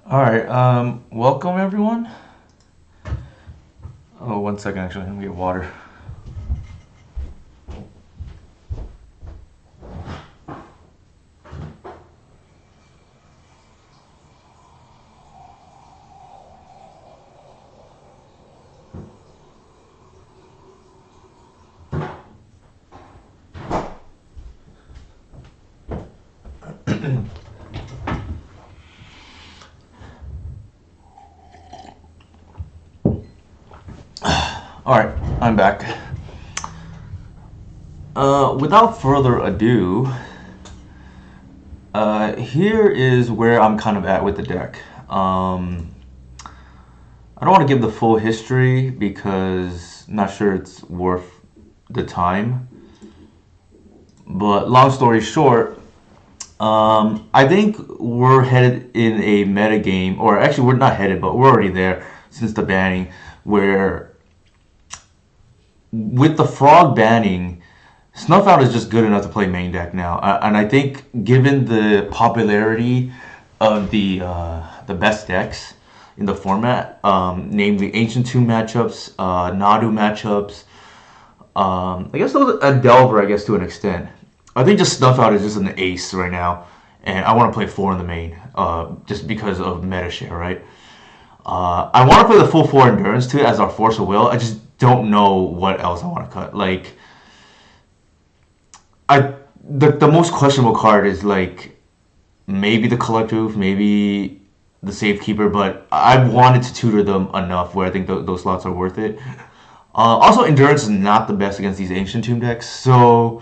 All right. Welcome everyone. Oh, one second. Actually, let me get water. All right, I'm back. Without further ado, here is where I'm kind of at with the deck. I don't want to give the full history because I'm not sure it's worth the time. But long story short, I think we're headed in a meta game, or actually we're not headed, but we're already there since the banning, where with the frog banning, Snuff Out is just good enough to play main deck now, and I think given the popularity of the best decks in the format, namely Ancient Tomb matchups, Nadu matchups, I guess those a Delver, I guess to an extent. I think just Snuff Out is just an ace right now, and I want to play four in the main, just because of meta share, right? I want to play the full four endurance too as our force of will. I just don't know what else I want to cut. Like, the most questionable card is like maybe the collective, maybe the safekeeper, but I've wanted to tutor them enough where I think those slots are worth it. Also, endurance is not the best against these ancient tomb decks, so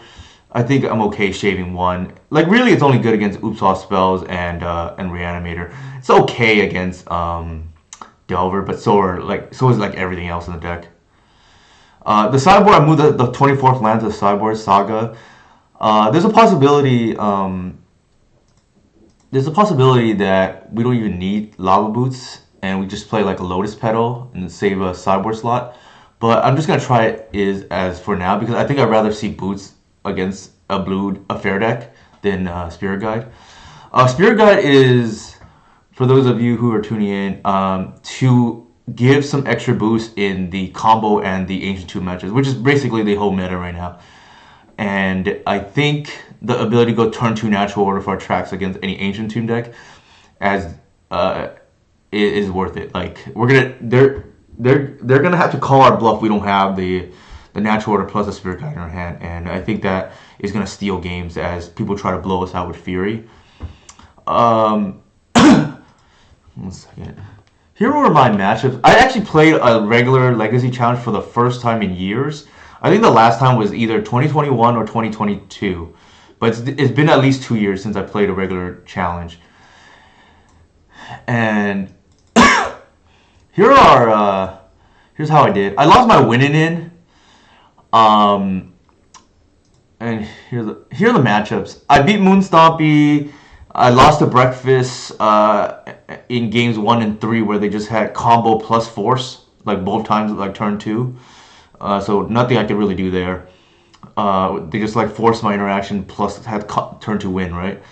I think I'm okay shaving one. Like, really, it's only good against Oops All Spells and Reanimator. It's okay against Delver, but so is like everything else in the deck. The sideboard, I moved the 24th land to the sideboard, Saga. There's a possibility. There's a possibility that we don't even need Lava Boots, and we just play like a Lotus Petal and save a sideboard slot. But I'm just gonna try it is as for now because I think I'd rather see Boots against a fair deck than Spirit Guide. Spirit Guide is, for those of you who are tuning in, to give some extra boost in the combo and the Ancient Tomb matches, which is basically the whole meta right now. And I think the ability to go turn 2 natural order for our tracks against any Ancient Tomb deck as is worth it. Like, they're gonna have to call our bluff. We don't have the natural order plus a Spirit Guide in our hand, and I think that is gonna steal games as people try to blow us out with Fury. Um, One second. Here were my matchups. I actually played a regular Legacy Challenge for the first time in years. I think the last time was either 2021 or 2022. But it's been at least 2 years since I played a regular challenge. And here's how I did. I lost my winning in. Um, and here are the matchups. I beat Moonstompy. I lost to Breakfast in games 1 and 3 where they just had combo plus force, like both times, like turn 2. So nothing I could really do there. They just like forced my interaction plus had turn 2 win, right?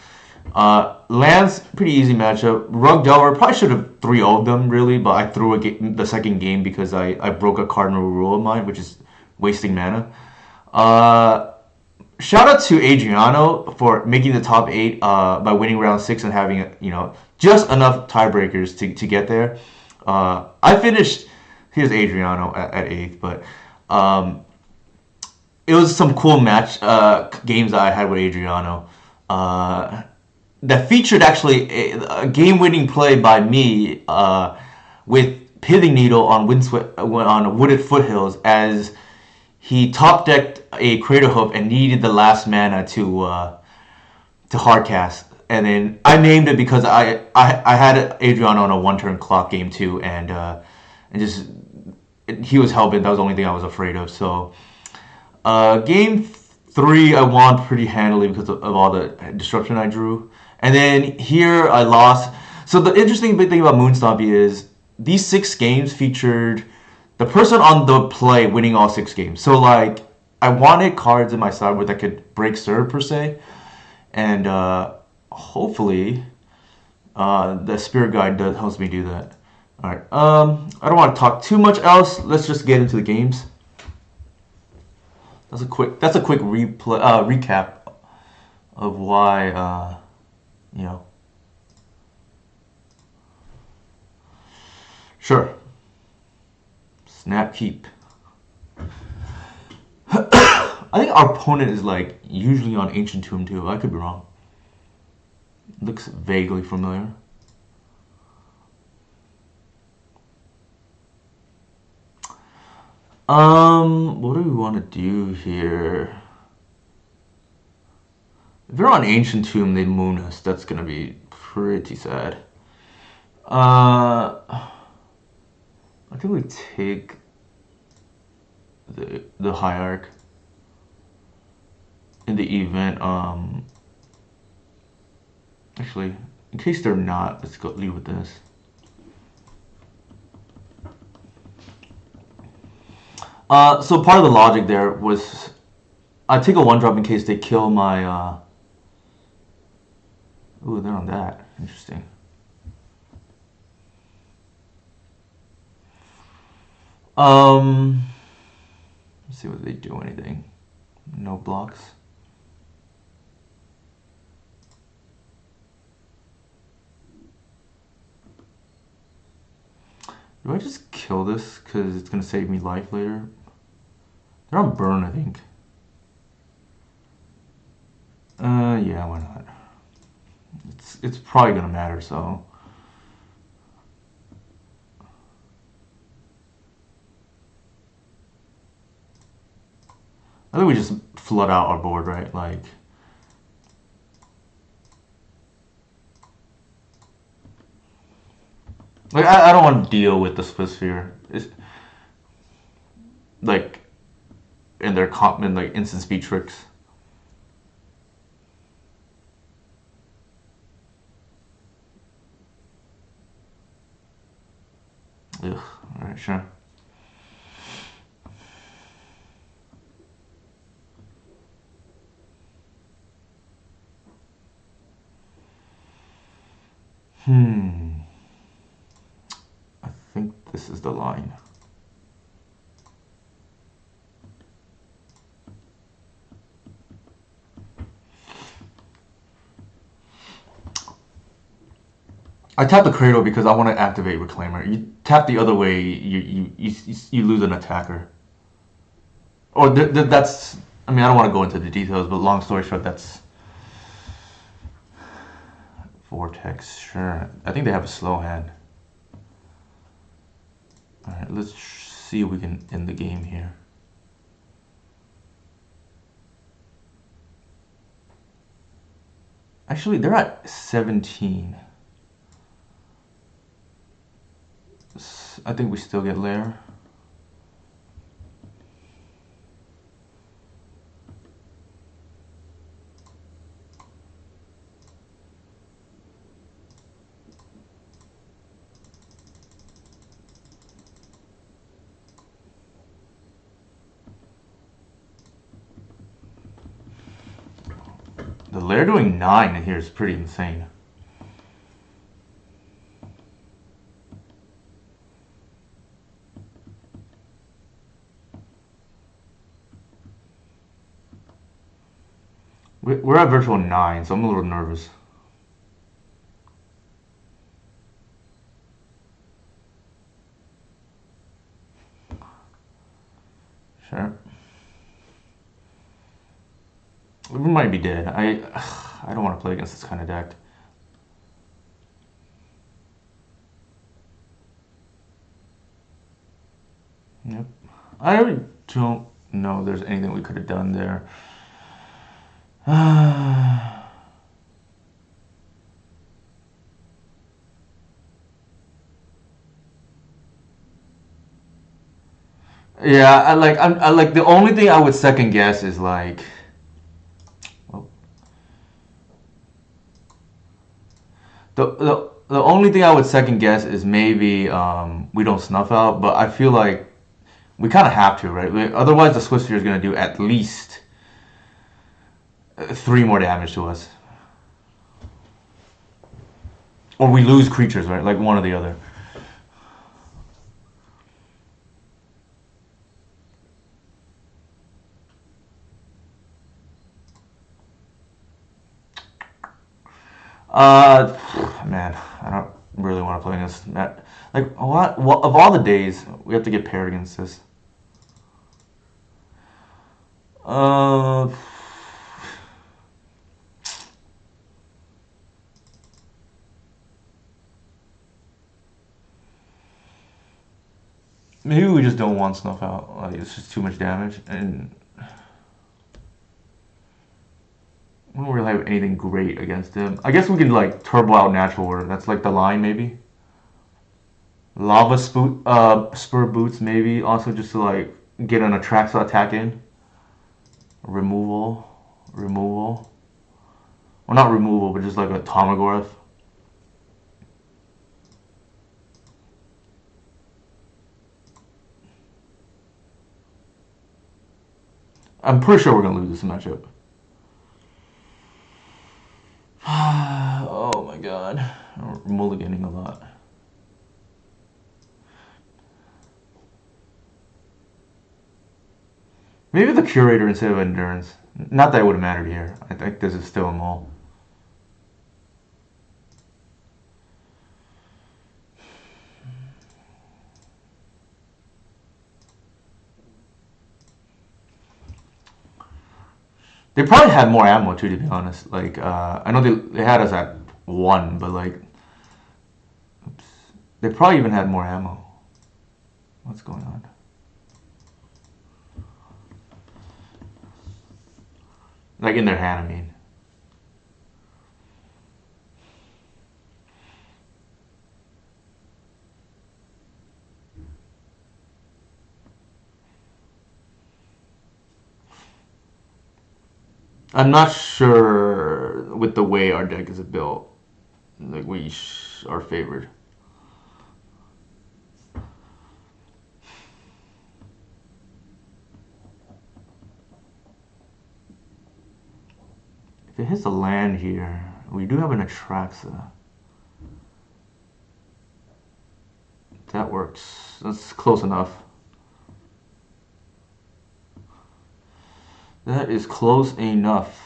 Lance, pretty easy matchup. Rug Delver, probably should have 3-0'd them really, but I threw the second game because I broke a cardinal rule of mine, which is wasting mana. Shout out to Adriano for making the top 8 by winning round 6 and having just enough tiebreakers to get there. I finished. Here's Adriano at 8th, but it was some cool match games that I had with Adriano. That featured actually a game-winning play by me with Pithing Needle on Wooded Foothills as he top decked a Cradle Hoof and needed the last mana to hardcast. And then I named it because I had Adriano on a 1-turn clock game 2, and just he was hellbent. That was the only thing I was afraid of. So game 3 I won pretty handily because of all the disruption I drew. And then here I lost. So the interesting big thing about Moonstompy is these 6 games featured the person on the play winning all 6 games. So like I wanted cards in my sideboard that could break serve per se, and hopefully The spirit guide does helps me do that. All right. I don't want to talk too much else. Let's just get into the games. That's a quick recap of why you know. Sure. Snap keep. I think our opponent is like usually on Ancient Tomb too. I could be wrong. Looks vaguely familiar. What do we want to do here? If they're on Ancient Tomb, they moon us. That's gonna be pretty sad. I think we take the Hierarch in the event. Actually, in case they're not, let's go leave with this. So part of the logic there was I take a 1-drop in case they kill my. Ooh, they're on that. Interesting. Let's see what they do. Anything? No blocks. Do I just kill this because it's gonna save me life later? They're on burn, I think. Yeah, why not? It's probably gonna matter, so. I think we just flood out our board, right? Like. I don't want to deal with the Spellseeker. It's like in their common like instant speed tricks. Ugh. All right, sure. I think this is the line. I tap the Cradle because I want to activate Reclaimer. You tap the other way, you lose an attacker. Or that's. I mean, I don't want to go into the details, but long story short, that's. Vortex, sure. I think they have a slow hand. Alright, let's see if we can end the game here. Actually, they're at 17. I think we still get Lair. The Lair doing 9 in here is pretty insane. We're at virtual 9, so I'm a little nervous. Sure. We might be dead. I don't want to play against this kind of deck. Yep. I really don't know there's anything we could have done there. Yeah, I like the only thing I would second guess is like, well, the only thing I would second guess is maybe we don't snuff out, but I feel like we kind of have to, right? Otherwise, the Swiftspear is going to do at least 3 more damage to us. Or we lose creatures, right? Like one or the other. Uh, Man, I don't really want to play against that. Like, what of all the days we have to get paired against this? Uh, Maybe we just don't want Snuff out. Like, it's just too much damage, and we don't really have anything great against him. I guess we can like turbo out Natural Order. That's like the line, maybe. Spur Boots, maybe. Also, just to like get an Atraxa attack in. Removal. Well, not removal, but just like a Tomagorth. I'm pretty sure we're gonna lose this matchup. Oh my god. I'm mulliganing a lot. Maybe the Curator instead of Endurance. Not that it would have mattered here. I think this is still a mull. They probably had more ammo too, to be honest. Like, I know they had us at 1, but like, oops. They probably even had more ammo. What's going on? Like in their hand, I mean. I'm not sure with the way our deck is built. Like we are favored. If it hits a land here, we do have an Atraxa. That works. That's close enough. That is close enough.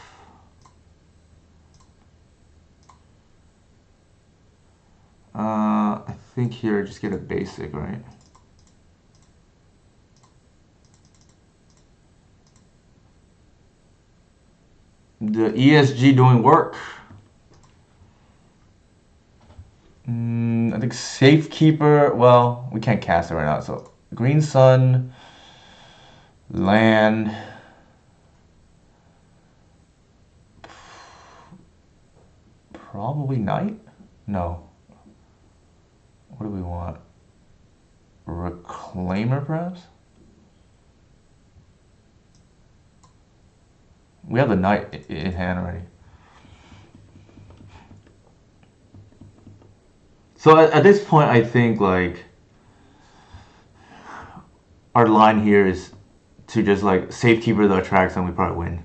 I think here just get a basic, right? The ESG doing work. I think Safekeeper. Well, we can't cast it right now. So Green Sun, land. Probably Knight? No. What do we want? Reclaimer, perhaps? We have the Knight in hand already. So at this point, I think like our line here is to just like Safekeeper the Attracts and we probably win.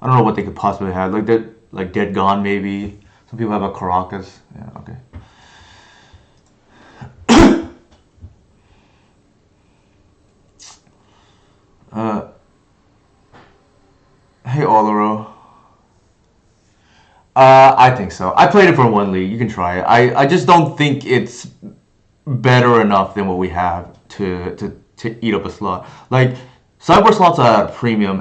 I don't know what they could possibly have. Like that, like Dead Gone maybe. Some people have a Caracas. Yeah, okay. Hey Olero. I think so. I played it for 1 league. You can try it. I just don't think it's better enough than what we have to eat up a slot. Like sideboard slots are at premium.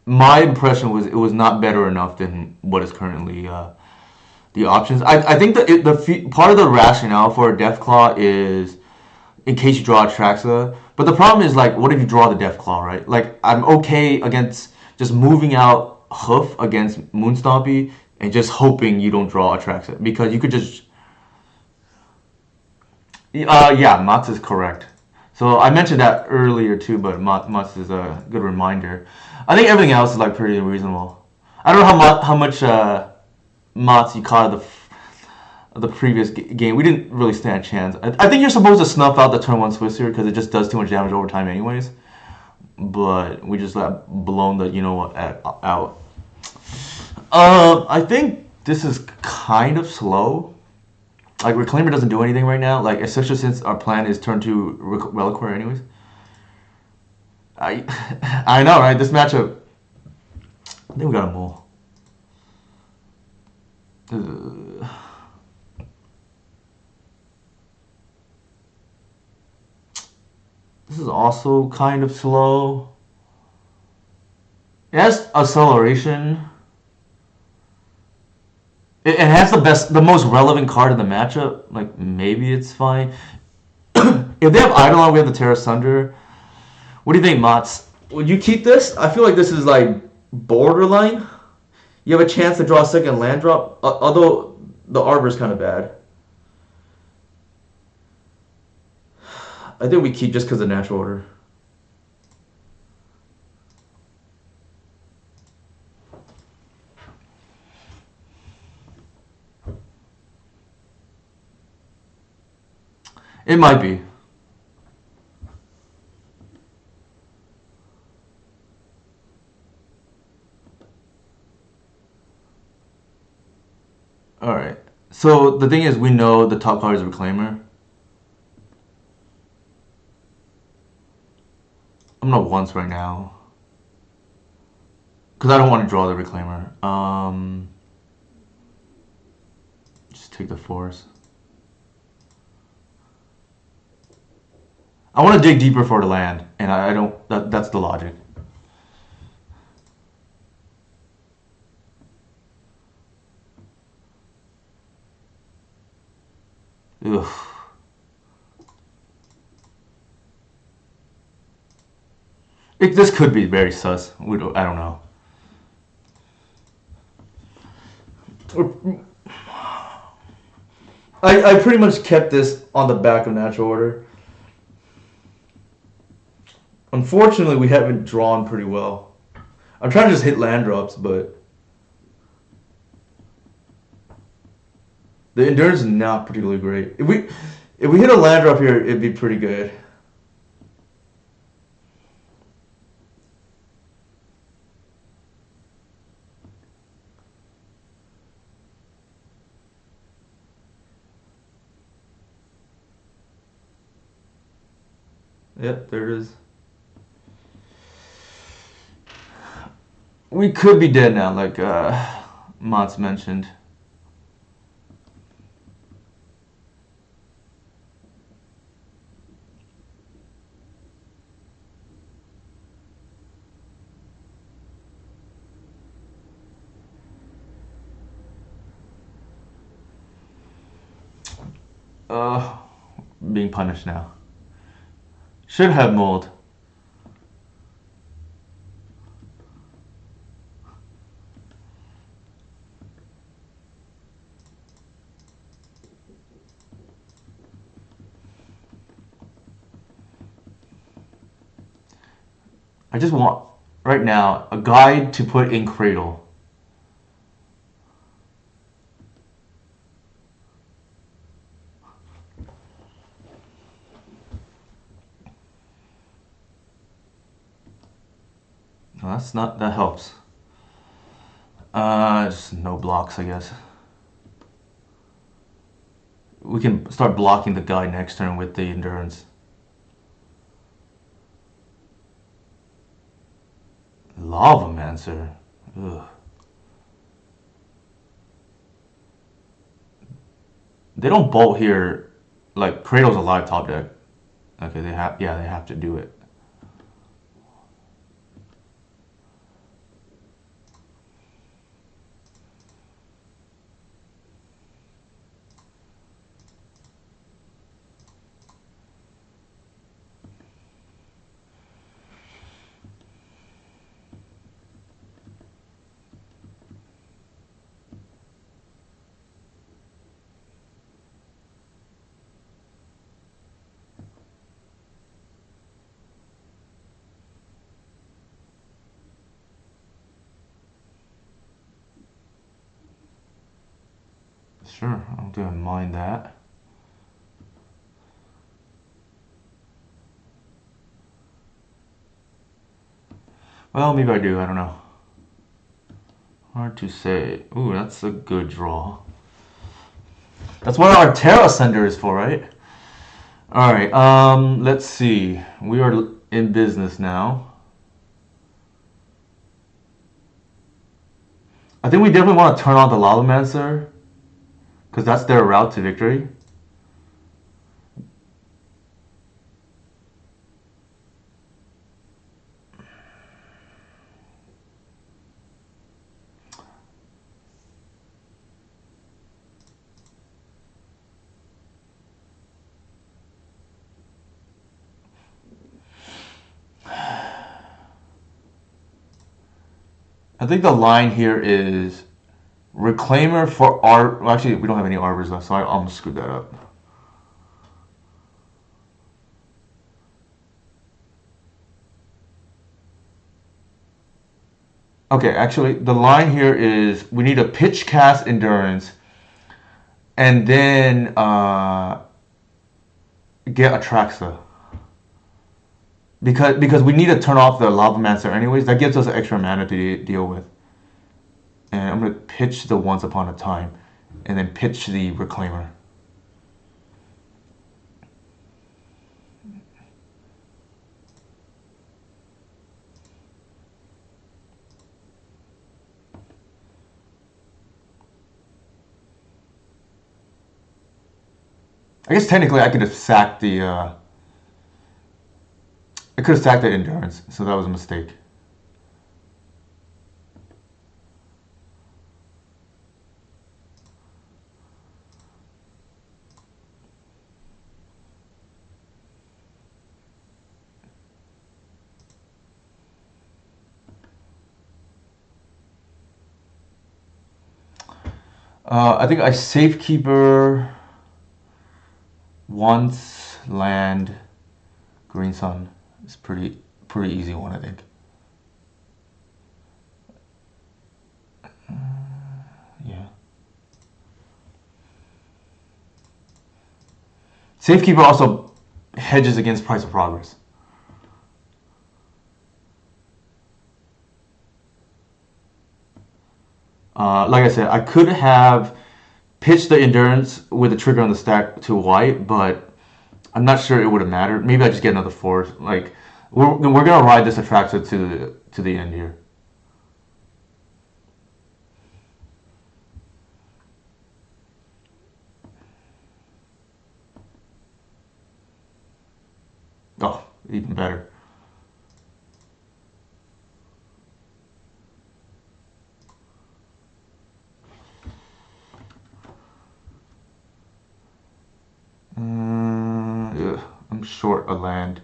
My impression was it was not better enough than what is currently the options. I think that part of the rationale for a Deathclaw is in case you draw a Traxa. But the problem is like, what if you draw the Deathclaw, right? Like I'm okay against just moving out Hoof against Moonstompy and just hoping you don't draw a Traxa because you could just. Yeah, Mats is correct. So I mentioned that earlier too, but Mats is a good reminder. I think everything else is like pretty reasonable. I don't know how much Mats you caught the previous game. We didn't really stand a chance. I think you're supposed to snuff out the turn 1 Swiftspear because it just does too much damage over time anyways. But we just got blown the out. I think this is kind of slow. Like Reclaimer doesn't do anything right now. Like especially since our plan is turn to Reliquary anyways. I I know, right? This matchup, I think we got a mole. This is also kind of slow. It has acceleration. It has the most relevant card in the matchup. Like maybe it's fine. If they have Eidolon, we have the Terra Sunder. What do you think, Mats? Would you keep this? I feel like this is like borderline. You have a chance to draw a second land drop, although the Arbor is kind of bad. I think we keep just because of natural order. It might be. All right. So the thing is, we know the top card is Reclaimer. I'm gonna once right now because I don't want to draw the Reclaimer. Just take the force. I want to dig deeper for the land, and I don't. That's the logic. Ugh. This could be very sus. I don't know. I pretty much kept this on the back of natural order. Unfortunately, we haven't drawn pretty well. I'm trying to just hit land drops, but the endurance is not particularly great. If we hit a land drop here, it'd be pretty good. Yep, there it is. We could be dead now, like Mats mentioned. Uh, Being punished now. Should have mold. I just want, right now, a guide to put in Cradle. No, that's not, that helps. Just no blocks, I guess. We can start blocking the guy next turn with the endurance. Lavamancer. Ugh. They don't bolt here. Like Cradle's a live top deck. Okay, they have to do it. Sure, I don't even mind that. Well, maybe I do. I don't know. Hard to say. Ooh, that's a good draw. That's what our Terra Sender is for, right? Alright, let's see. We are in business now. I think we definitely want to turn on the Lavamancer, because that's their route to victory. I think the line here is Reclaimer for Art. Well, actually, we don't have any Arbors left, so I almost screwed that up. Okay, actually, the line here is we need a pitch cast endurance and then get Atraxa. Because we need to turn off the Lavamancer anyways. That gives us extra mana to deal with. And I'm going to pitch the Once Upon a Time and then pitch the Reclaimer. I guess technically I could have sacked the I could have sacked the Endurance, so that was a mistake. I think I Safekeeper once land Green Sun. It's pretty easy one, I think. Yeah. Safekeeper also hedges against Price of Progress. Like I said, I could have pitched the Endurance with a trigger on the stack to white, but I'm not sure it would have mattered. Maybe I just get another force. Like we're gonna ride this Atraxa to the end here. Oh, even better. I'm short a land.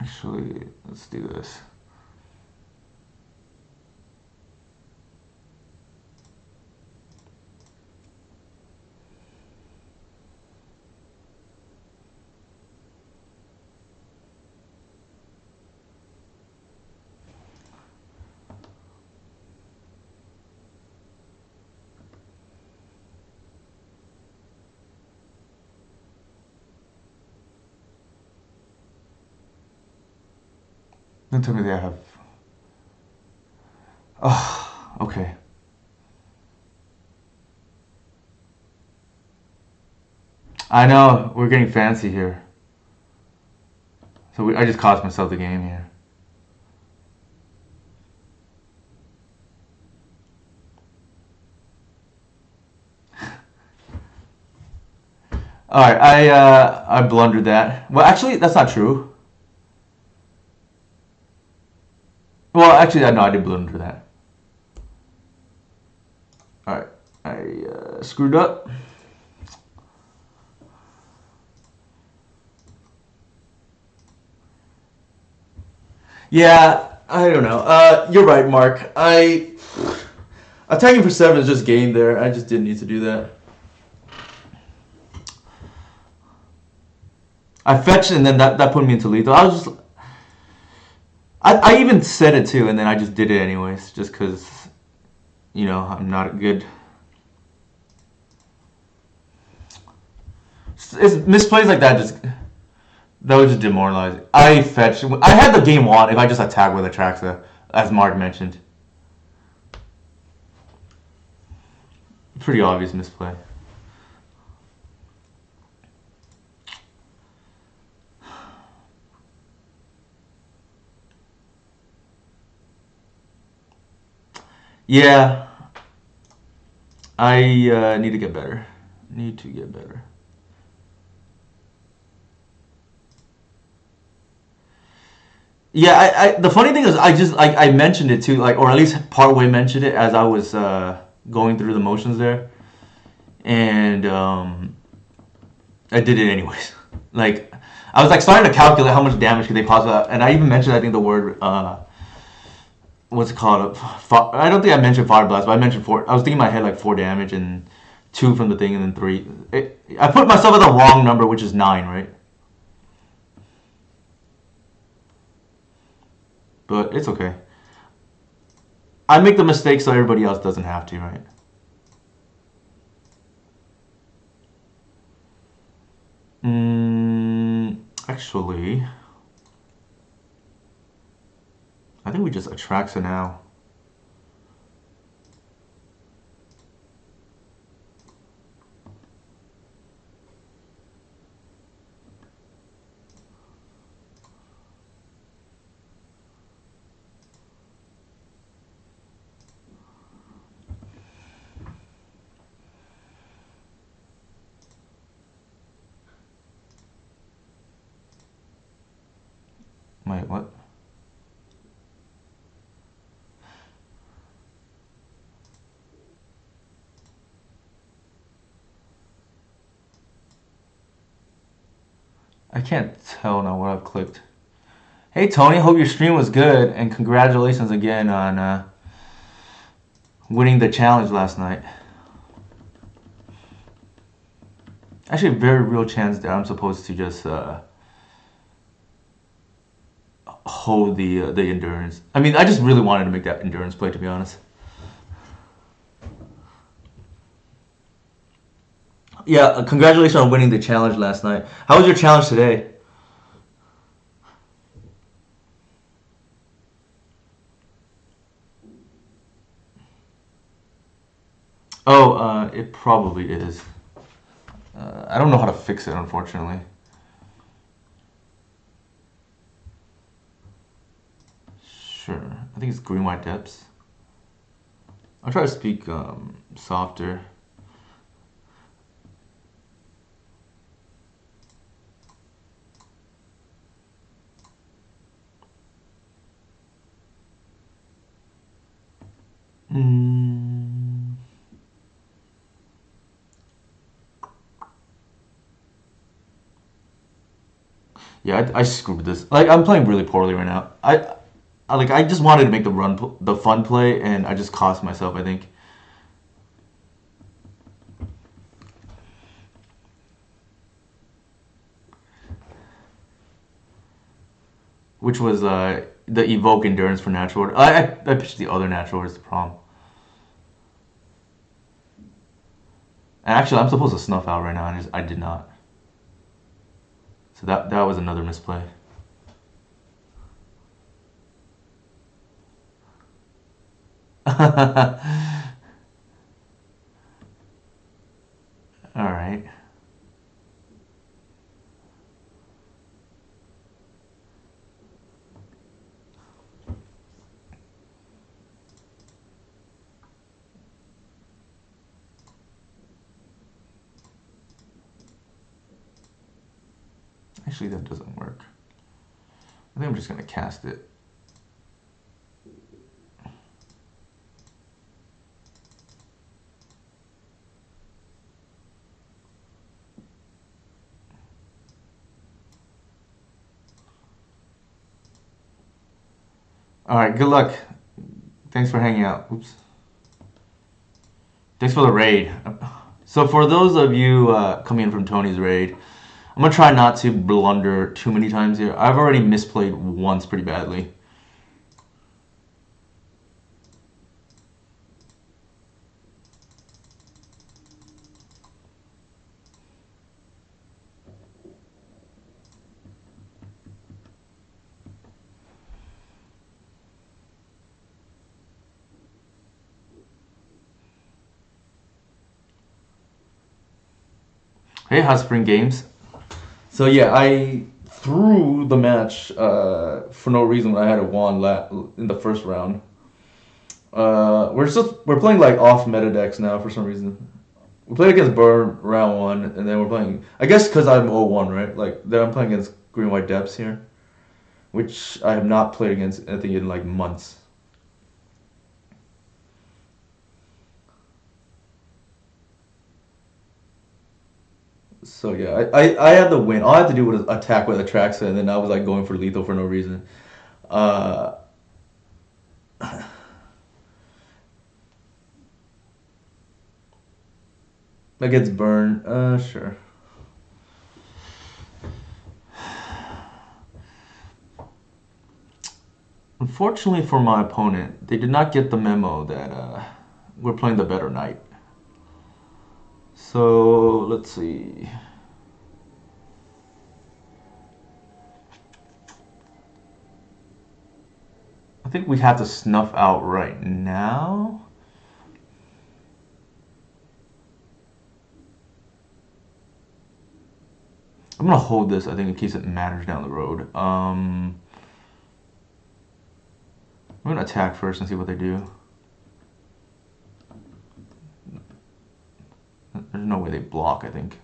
Actually, let's do this. Don't tell me they have. Oh, okay. I know we're getting fancy here. So I just cost myself the game here. All right, I blundered that. Well, actually, that's not true. Well, actually, no, I did blunder that. All right, I screwed up. Yeah, I don't know. You're right, Mark. Attacking for 7 is just game there. I just didn't need to do that. I fetched and then that put me into lethal. I even said it too, and then I just did it anyways, just because I'm not good. It's misplays like that that would just demoralize. I fetched. I had the game won if I just attack with Atraxa, as Mark mentioned. Pretty obvious misplay. Yeah, I need to get better. Need to get better. Yeah, the funny thing is, I mentioned it too, like, or at least partway mentioned it as I was going through the motions there, and I did it anyways. Like, I was like starting to calculate how much damage could they possibly have, and I even mentioned, I think, the word what's it called? I don't think I mentioned fire blast, but I mentioned 4. I was thinking in my head like 4 damage and 2 from the thing, and then 3. I put myself at the wrong number, which is 9, right? But it's okay. I make the mistake so everybody else doesn't have to, right? Actually, I think we just attracts it now. Wait, what? I can't tell now what I've clicked. Hey Tony, hope your stream was good, and congratulations again on winning the challenge last night. Actually, a very real chance that I'm supposed to just hold the endurance. I mean, I just really wanted to make that endurance play, to be honest. Yeah, congratulations on winning the challenge last night. How was your challenge today? Oh, it probably is. I don't know how to fix it, unfortunately. Sure. I think it's green white depths. I'll try to speak softer. Mm. Yeah, I screwed this. Like, I'm playing really poorly right now. I just wanted to make the fun play, and I just cost myself, I think. Which was the evoke endurance for natural order. I pitched the other natural order is the problem. And actually, I'm supposed to snuff out right now, and I did not. So that was another misplay. All right. Actually, that doesn't work. I think I'm just gonna cast it. All right, good luck. Thanks for hanging out. Oops. Thanks for the raid. So for those of you coming in from Tony's raid, I'm gonna try not to blunder too many times here. I've already misplayed once pretty badly. Hey, Hot Spring Games. So yeah, I threw the match for no reason when I had a wand in the first round. We're playing like off meta decks now for some reason. We played against Burn round one, and then we're playing. I guess because I'm 0-1, right? Like then I'm playing against Green White Depths here, which I have not played against I think in like months. So yeah, I had the win. All I had to do was attack with Atraxa, and then I was like going for lethal for no reason. Uh, Against Burn, sure. Unfortunately for my opponent, they did not get the memo that we're playing the better knight. So let's see. I think we have to snuff out right now. I'm gonna hold this, I think, in case it matters down the road. I'm gonna attack first and see what they do. There's no way they block, I think.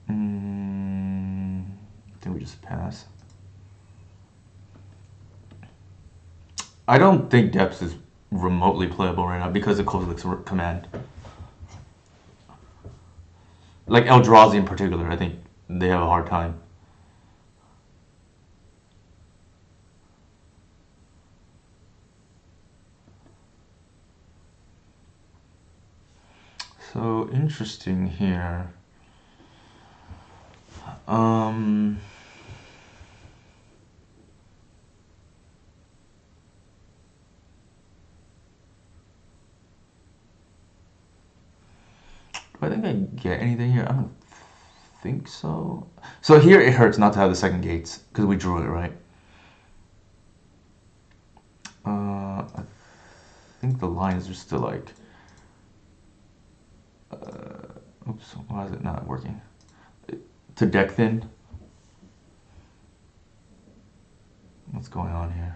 I think we just pass. I don't think Depths is remotely playable right now because of Kozlik's command. Like Eldrazi in particular, I think they have a hard time. So interesting here. Do I think I get anything here? I don't think so. So here it hurts not to have the second gates because we drew it, right? I think the lines are still like. Oops, why is it not working? To deck thin. What's going on here?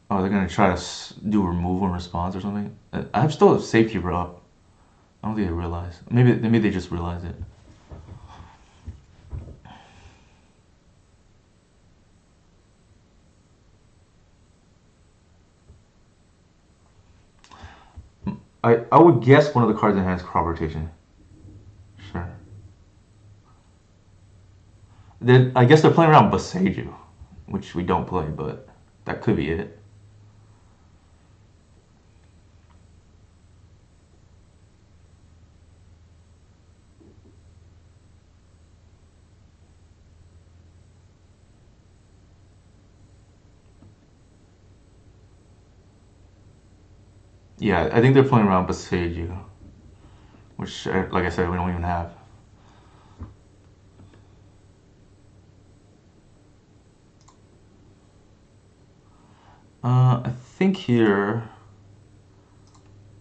Oh, they're gonna try to do removal and response or something. I have still a safekeeper up. I don't think they realize. Maybe they just realize it. I would guess one of the cards in hand is crop rotation. Sure. Then I guess they're playing around Boseiju, which we don't play, but that could be it. Yeah, I think they're playing around Boseiju, which, like I said, we don't even have. I think here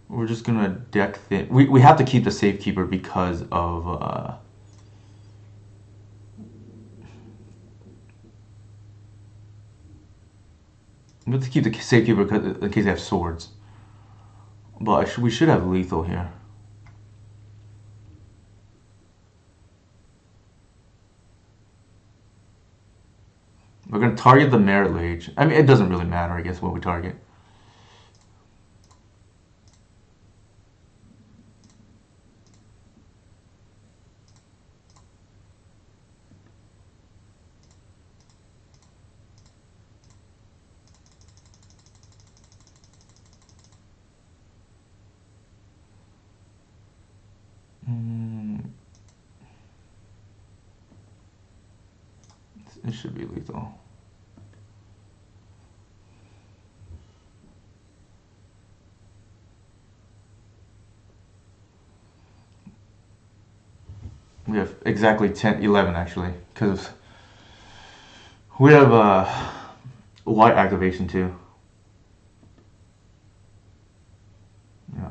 we're just gonna deck thin. We have to keep the safekeeper because of we have to keep the safekeeper in case they have swords. But we should have lethal here. We're gonna target the Merit Lage. I mean, it doesn't really matter, I guess, what we target. It should be lethal. We have exactly 10, 11 actually, because we have white activation too. Yeah.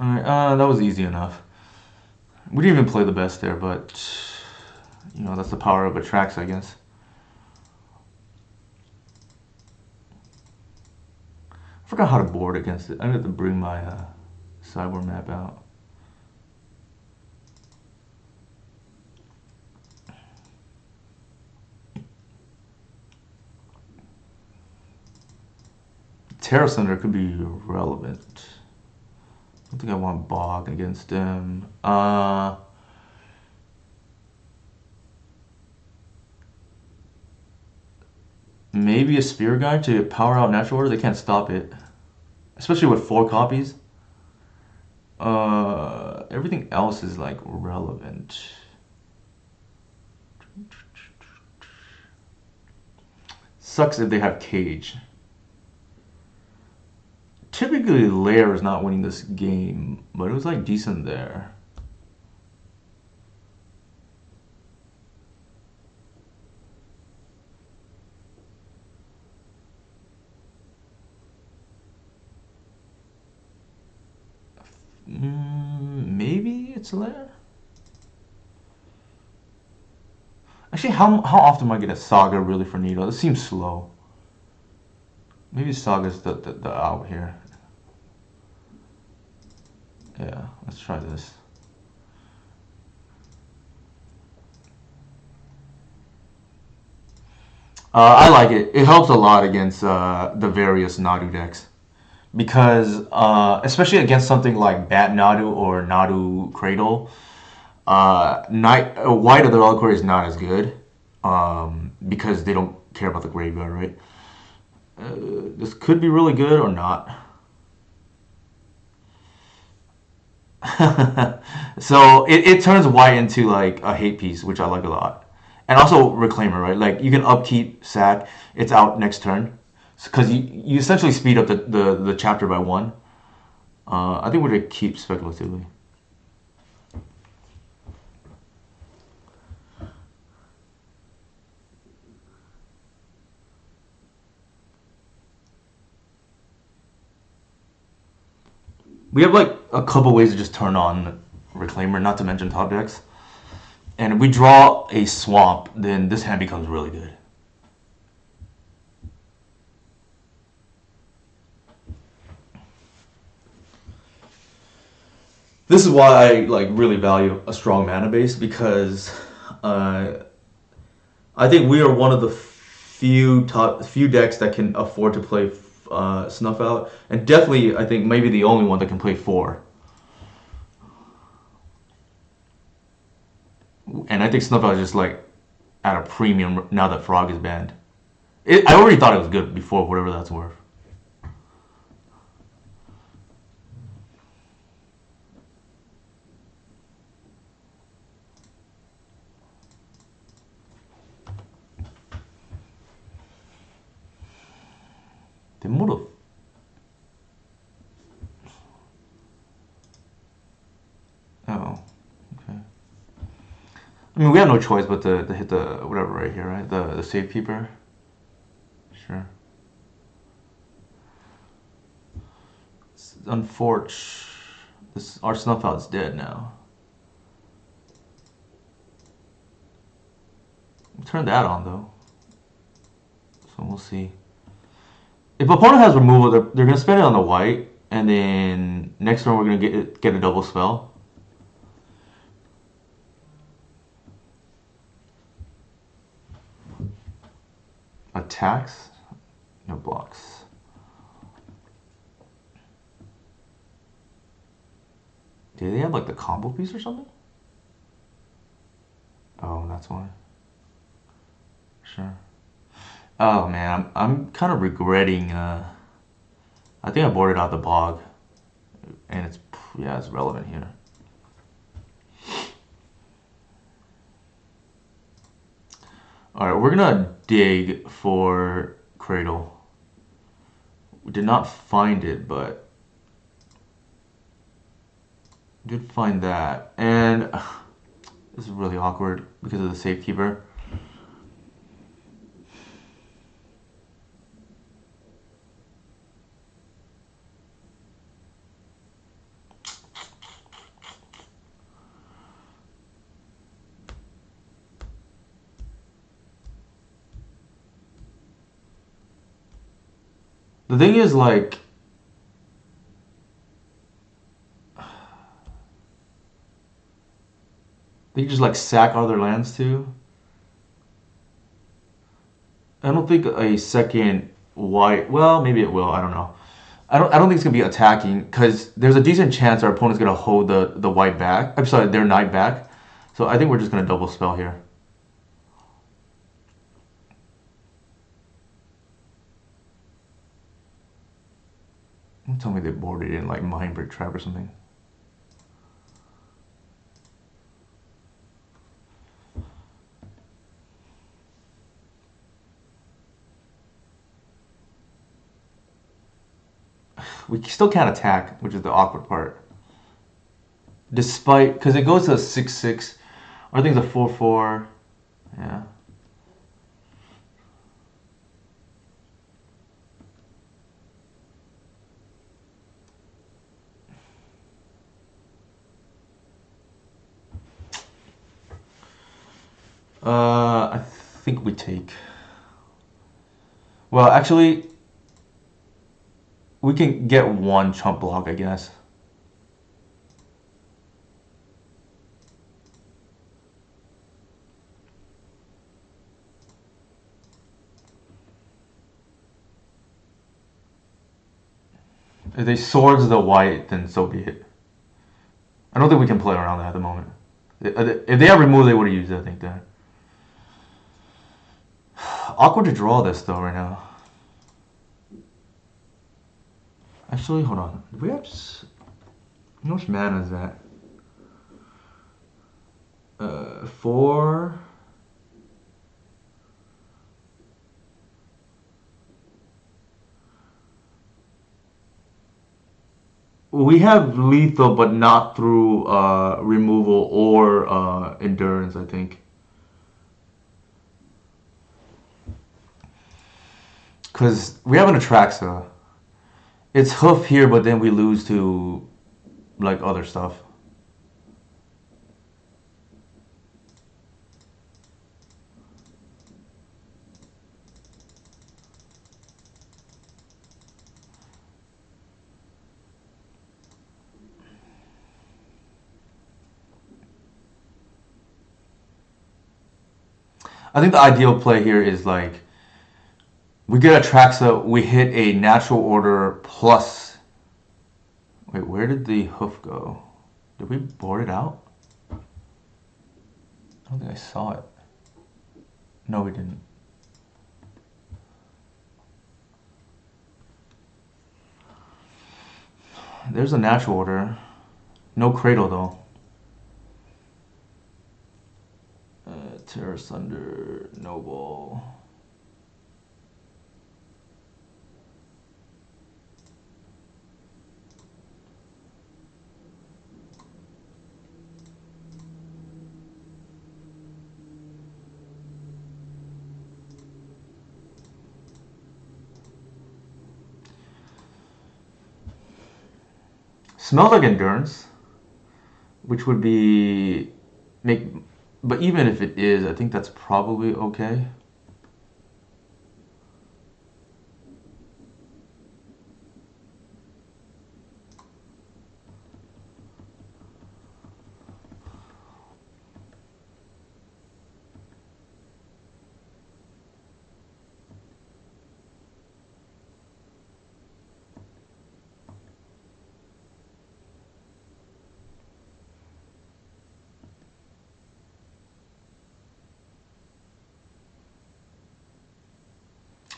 Alright, that was easy enough. We didn't even play the best there, but you know, that's the power of attracts, I guess. I forgot how to board against it. I have to bring my sideboard map out. Terra Thunder could be relevant. I don't think I want Bog against him. Maybe a Spear Guide to power out Natural Order. They can't stop it, especially with 4 copies. Everything else is like relevant. Sucks if they have Cage. Typically, Lair is not winning this game, but it was like decent there. Maybe it's Lair? Actually, how often am I get a Saga really for Needle? It seems slow. Maybe Saga's the out here. Yeah, let's try this. I like it. It helps a lot against the various Nadu decks. Because, especially against something like Bat Nadu or Nadu Cradle, White of the Reliquary is not as good because they don't care about the graveyard, right? This could be really good or not. So it turns White into like a hate piece, which I like a lot. And also Reclaimer, right? Like you can upkeep, sack, it's out next turn. Because you essentially speed up the chapter by 1. I think we're going to keep speculatively. We have like a couple ways to just turn on Reclaimer, not to mention top decks. And if we draw a swamp, then this hand becomes really good. This is why I like really value a strong mana base, because I think we are one of the few decks that can afford to play Snuff Out, and definitely I think maybe the only one that can play 4. And I think Snuff Out is just like at a premium now that Frog is banned. I already thought it was good before, whatever that's worth. They would have. Oh, okay. I mean, we have no choice but to hit the whatever right here, right? The Safekeeper. Sure. Unfortunate. Our Snuff Out's dead now. We'll turn that on though. So we'll see. If opponent has removal, they're gonna spend it on the white, and then next turn we're gonna get a double spell. attacks, no blocks. Do they have like the combo piece or something? Oh, that's why. Sure. Oh man, I'm kind of regretting. I think I boarded out the bog, and it's relevant here. All right, we're gonna dig for Cradle. We did not find it, but we did find that, and this is really awkward because of the safekeeper. The thing is, like, they just like sack other lands too. I don't think a second white. Well, maybe it will. I don't know. I don't think it's gonna be attacking because there's a decent chance our opponent's gonna hold the white back. I'm sorry, their knight back. So I think we're just gonna double spell here. Don't tell me they boarded in like Mindbreak Trap or something. We still can't attack, which is the awkward part. Despite, because it goes to a 6/6, our thing's a 4/4. Yeah. I think we take. Well, actually, we can get one chump block, I guess. If they swords the white, then so be it. I don't think we can play around that at the moment. If they had removed, they would have used it, I think, there. Awkward to draw this, though, right now. Actually, hold on. Do we have... How much mana is that? 4... We have lethal, but not through removal or endurance, I think. Because we have an Atraxa. It's hoof here, but then we lose to like other stuff. I think the ideal play here is like we get Atraxa, we hit a natural order plus. Wait, where did the hoof go? Did we board it out? I don't think I saw it. No, we didn't. There's a natural order. No Cradle, though. Terror Thunder, Noble. Smells like Endurance, which would be make, but even if it is, I think that's probably okay.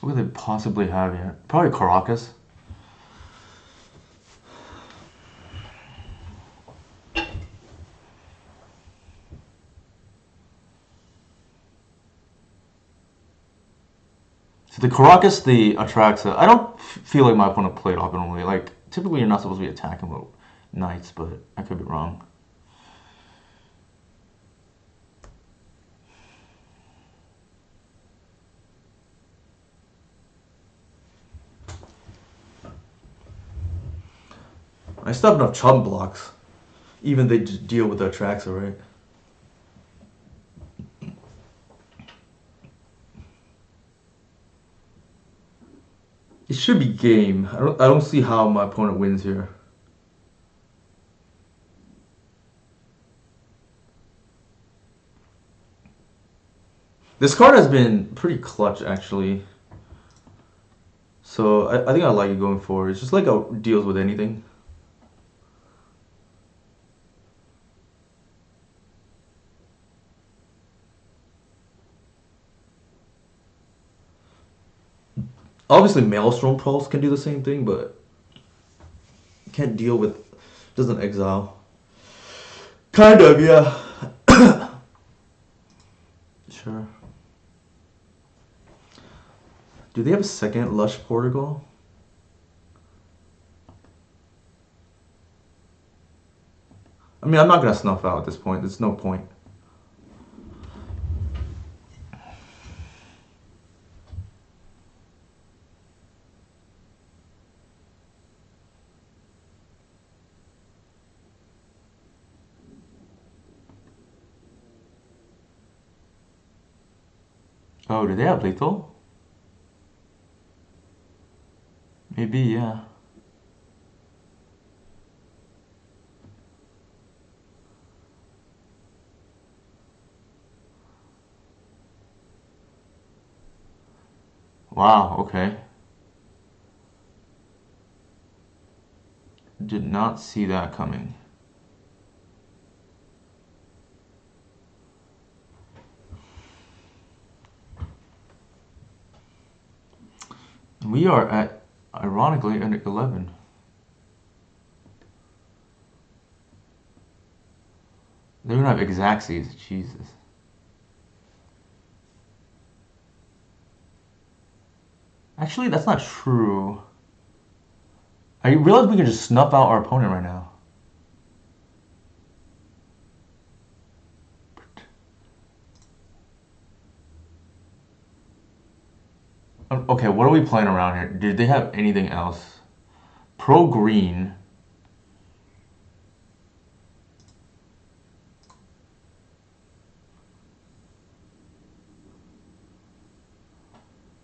What could they possibly have here? Probably Caracas. So the Caracas, the Atraxa. I don't feel like my opponent played optimally. Like, typically you're not supposed to be attacking with knights, but I could be wrong. I still have enough chump blocks. Even they just deal with the Atraxa, right? It should be game. I don't see how my opponent wins here. This card has been pretty clutch, actually. So I think I like it going forward. It's just like it deals with anything. Obviously, Maelstrom Pulse can do the same thing, but can't deal with... Doesn't exile. Kind of, yeah. Sure. Do they have a second Lush Portugal? I mean, I'm not going to snuff out at this point. There's no point. Oh, do they have lethal? Maybe, yeah. Wow, okay. Did not see that coming. We are at, ironically, at 11. They're going to have Exacxies. Jesus. Actually, that's not true. I realize we can just snuff out our opponent right now. Okay, what are we playing around here? Did they have anything else? Pro green.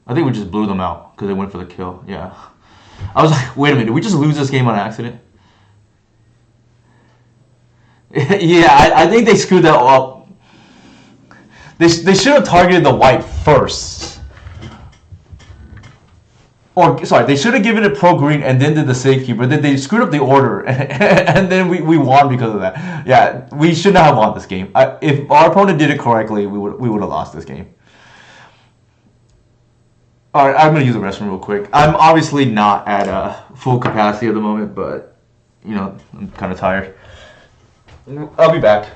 I think we just blew them out because they went for the kill. Yeah. I was like, wait a minute, did we just lose this game on accident? Yeah, I think they screwed that up. They should have targeted the white first. Or, sorry, they should have given it pro green and then did the safekeeper. Then they screwed up the order, and then we won because of that. Yeah, we should not have won this game. If our opponent did it correctly, we would have lost this game. All right, I'm gonna use the restroom real quick. I'm obviously not at full capacity at the moment, but you know I'm kind of tired. I'll be back.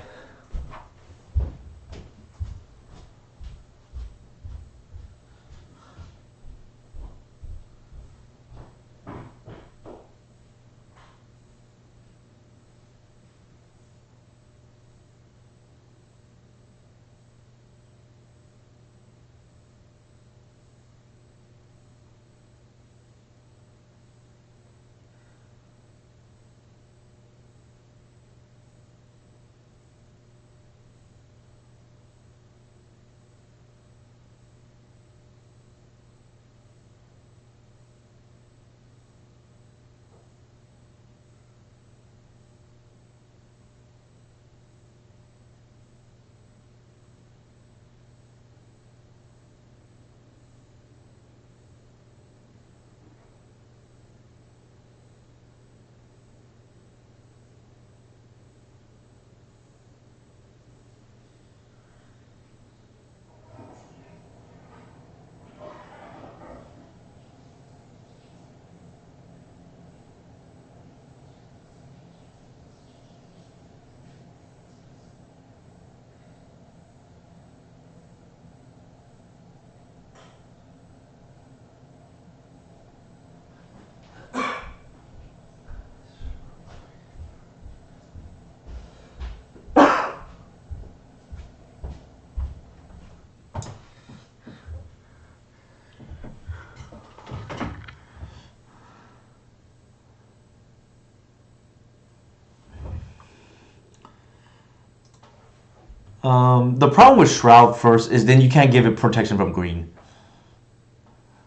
The problem with Shroud first is then you can't give it protection from green.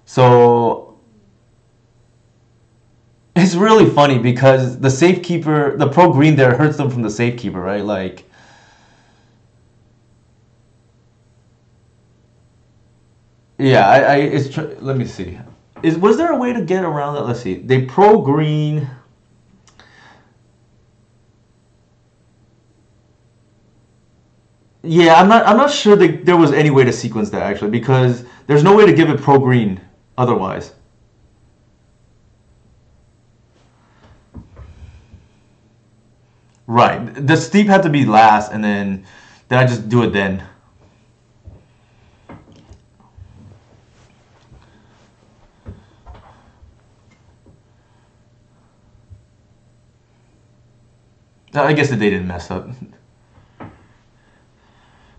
So it's really funny because the Safekeeper, the pro green there hurts them from the Safekeeper, right? Like, yeah, let me see. Was there a way to get around that? Let's see. They pro green. Yeah, I'm not sure that there was any way to sequence that actually because there's no way to give it pro green otherwise. Right. The steep had to be last, and then I just do it then. I guess that they didn't mess up.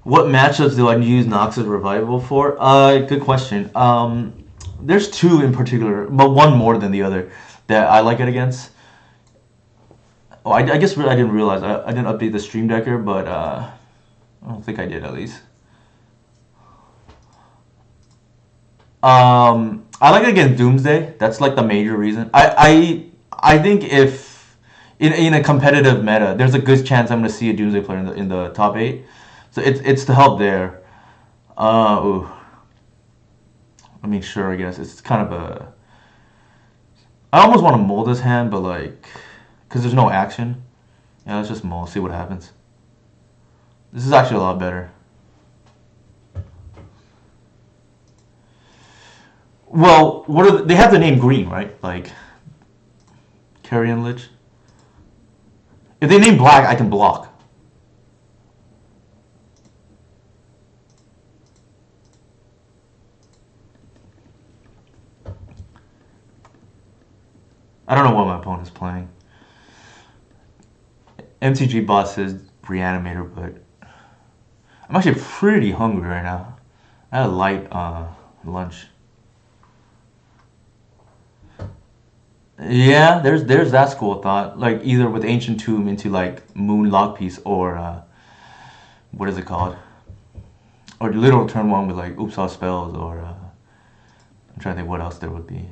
What matchups do I use Nox's Revival for? Good question. There's two in particular, but one more than the other that I like it against. Oh, I guess I didn't realize I didn't update the Stream Decker, but I don't think I did at least. I like it against Doomsday. That's like the major reason. I think if in a competitive meta, there's a good chance I'm going to see a Doomsday player in the top 8. So it's to help there. Ooh. I mean, sure, I guess it's kind of a. I almost want to mold this hand, but like, because there's no action. Yeah, let's just mold, see what happens. This is actually a lot better. Well, they have the name green, right? Like, Carrion Lich. If they name black, I can block. I don't know what my opponent's playing. MTG bot says Reanimator, but I'm actually pretty hungry right now. I had a light lunch. Yeah, there's that school of thought. Like either with Ancient Tomb into like Moon Lockpiece or what is it called? Or literal turn one with like Oops All Spells or I'm trying to think what else there would be.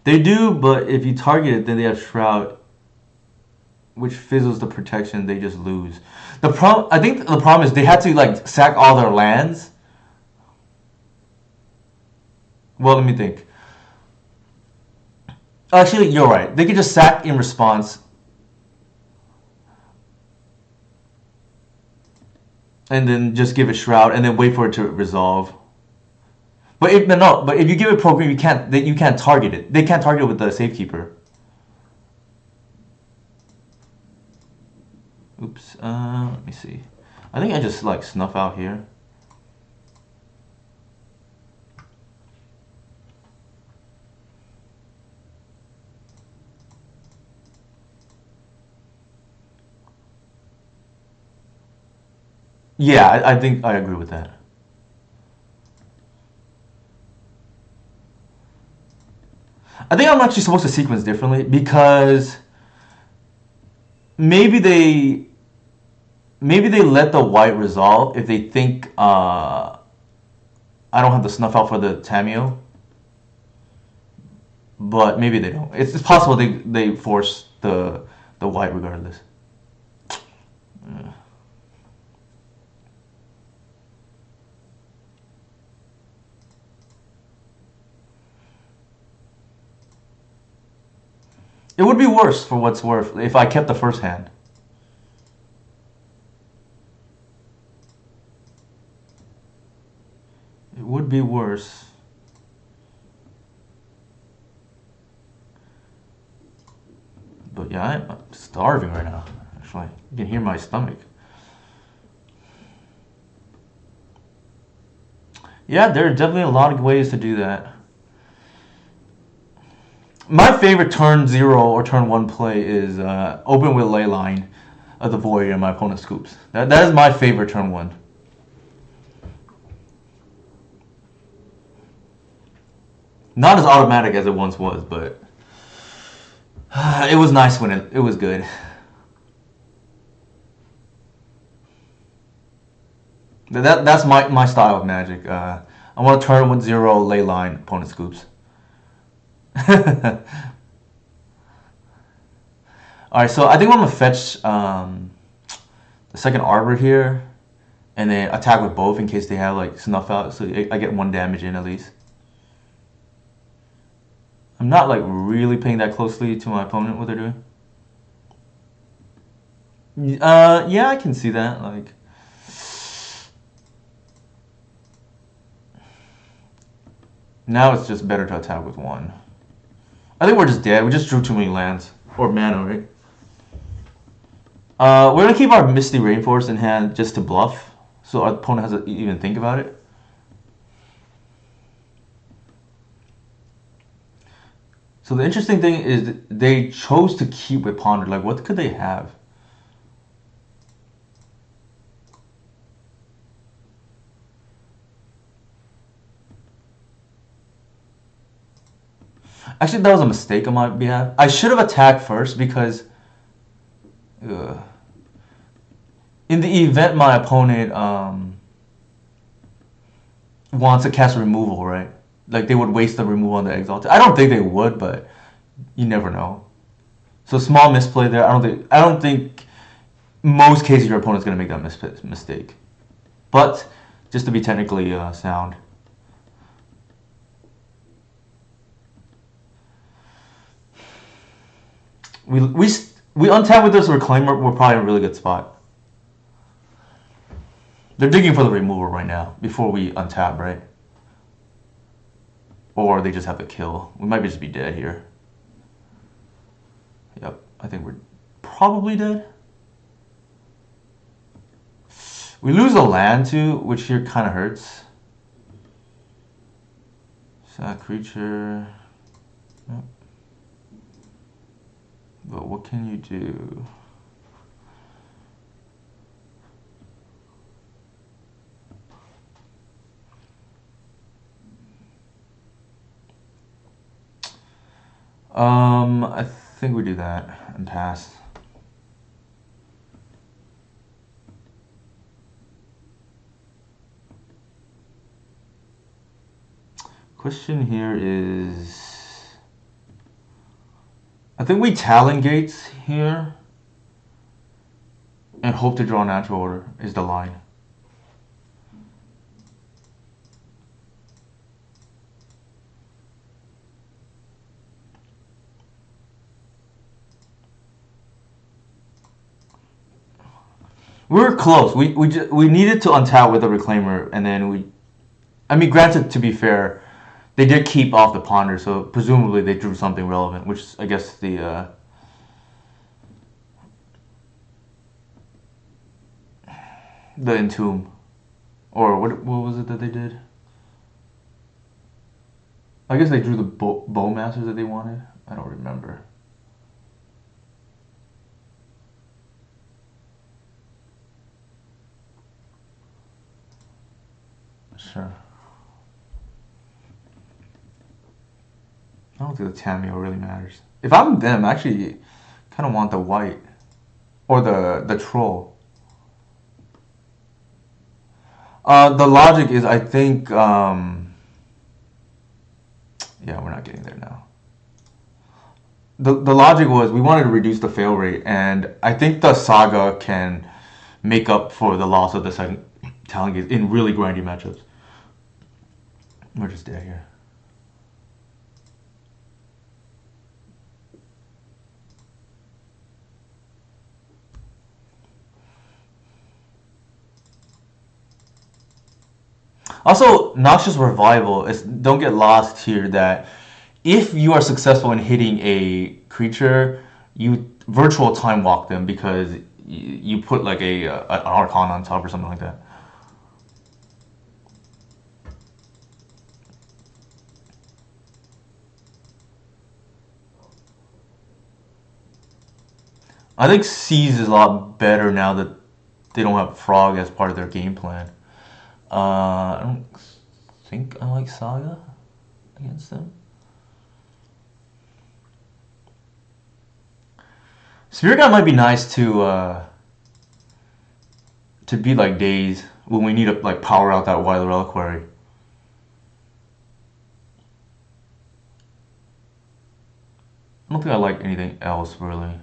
They do, but if you target it, then they have Shroud, which fizzles the protection. They just lose. I think the problem is they had to like sack all their lands. Well, let me think. Actually, you're right. They could just sack in response, and then just give it Shroud, and then wait for it to resolve. But if you give it program, you can't target it. They can't target it with the Safekeeper. Oops. Let me see. I think I just like snuff out here. Yeah, I think I agree with that. I think I'm actually supposed to sequence differently because maybe they let the white resolve if they think I don't have to snuff out for the Tameo. But maybe they don't. It's possible they force the white regardless. It would be worse for what's worth if I kept the first hand. It would be worse. But yeah, I'm starving right now. Actually, you can hear my stomach. Yeah, there are definitely a lot of ways to do that. My favorite turn 0 or turn 1 play is open with Leyline of the Void and my opponent scoops. That is my favorite turn 1. Not as automatic as it once was, but it was nice when it was good. That's my style of Magic. I want to turn with 0 ley line opponent scoops. All right, so I think I'm gonna fetch the second Arbor here, and then attack with both in case they have like snuff out, so I get 1 damage in at least. I'm not like really paying that closely to my opponent what they're doing. Yeah, I can see that. Like, now it's just better to attack with 1. I think we're just dead. We just drew too many lands or mana, right? We're gonna keep our Misty Rainforest in hand just to bluff, so our opponent has to even think about it. So the interesting thing is they chose to keep with Ponder. Like, what could they have? Actually, that was a mistake on my behalf. I should have attacked first because in the event my opponent wants to cast removal, right? Like, they would waste the removal on the Exalted. I don't think they would, but you never know. So small misplay there. I don't think most cases your opponent's gonna make that mistake. But just to be technically sound. We untap with this Reclaimer. We're probably in a really good spot. They're digging for the removal right now before we untap, right? Or they just have to kill. We might just be dead here. Yep, I think we're probably dead. We lose a land too, which here kind of hurts. Sad creature. Yep. But what can you do? I think we do that and pass. Question here is, I think we Talon Gates here and hope to draw natural order is the line. We were close. We needed to untap with a Reclaimer, and then we. I mean, granted, to be fair, they did keep off the Ponder, so presumably they drew something relevant, which I guess the Entomb, or what was it that they did? I guess they drew the Bowmasters that they wanted. I don't remember. Sure. I don't think the Tameo really matters. If I'm them, I actually kind of want the white or the troll. The logic is, I think, yeah, we're not getting there now. The logic was we wanted to reduce the fail rate, and I think the Saga can make up for the loss of the second Talon Gaze in really grindy matchups. We're just dead here. Also, Noxious Revival is, don't get lost here, that if you are successful in hitting a creature, you virtual time walk them because you put like an Archon on top or something like that. I think Seize is a lot better now that they don't have Frog as part of their game plan. I don't think I like Saga against them. Spirit Guide might be nice to to be like days when we need to like power out that Wily Reliquary. I don't think I like anything else really.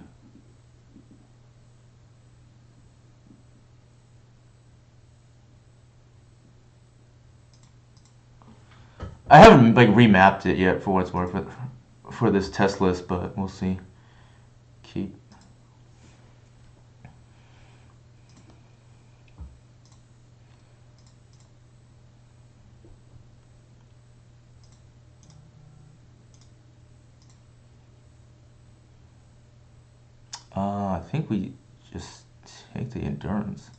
I haven't like remapped it yet for what it's worth for this test list, but we'll see. Keep. I think we just take the endurance.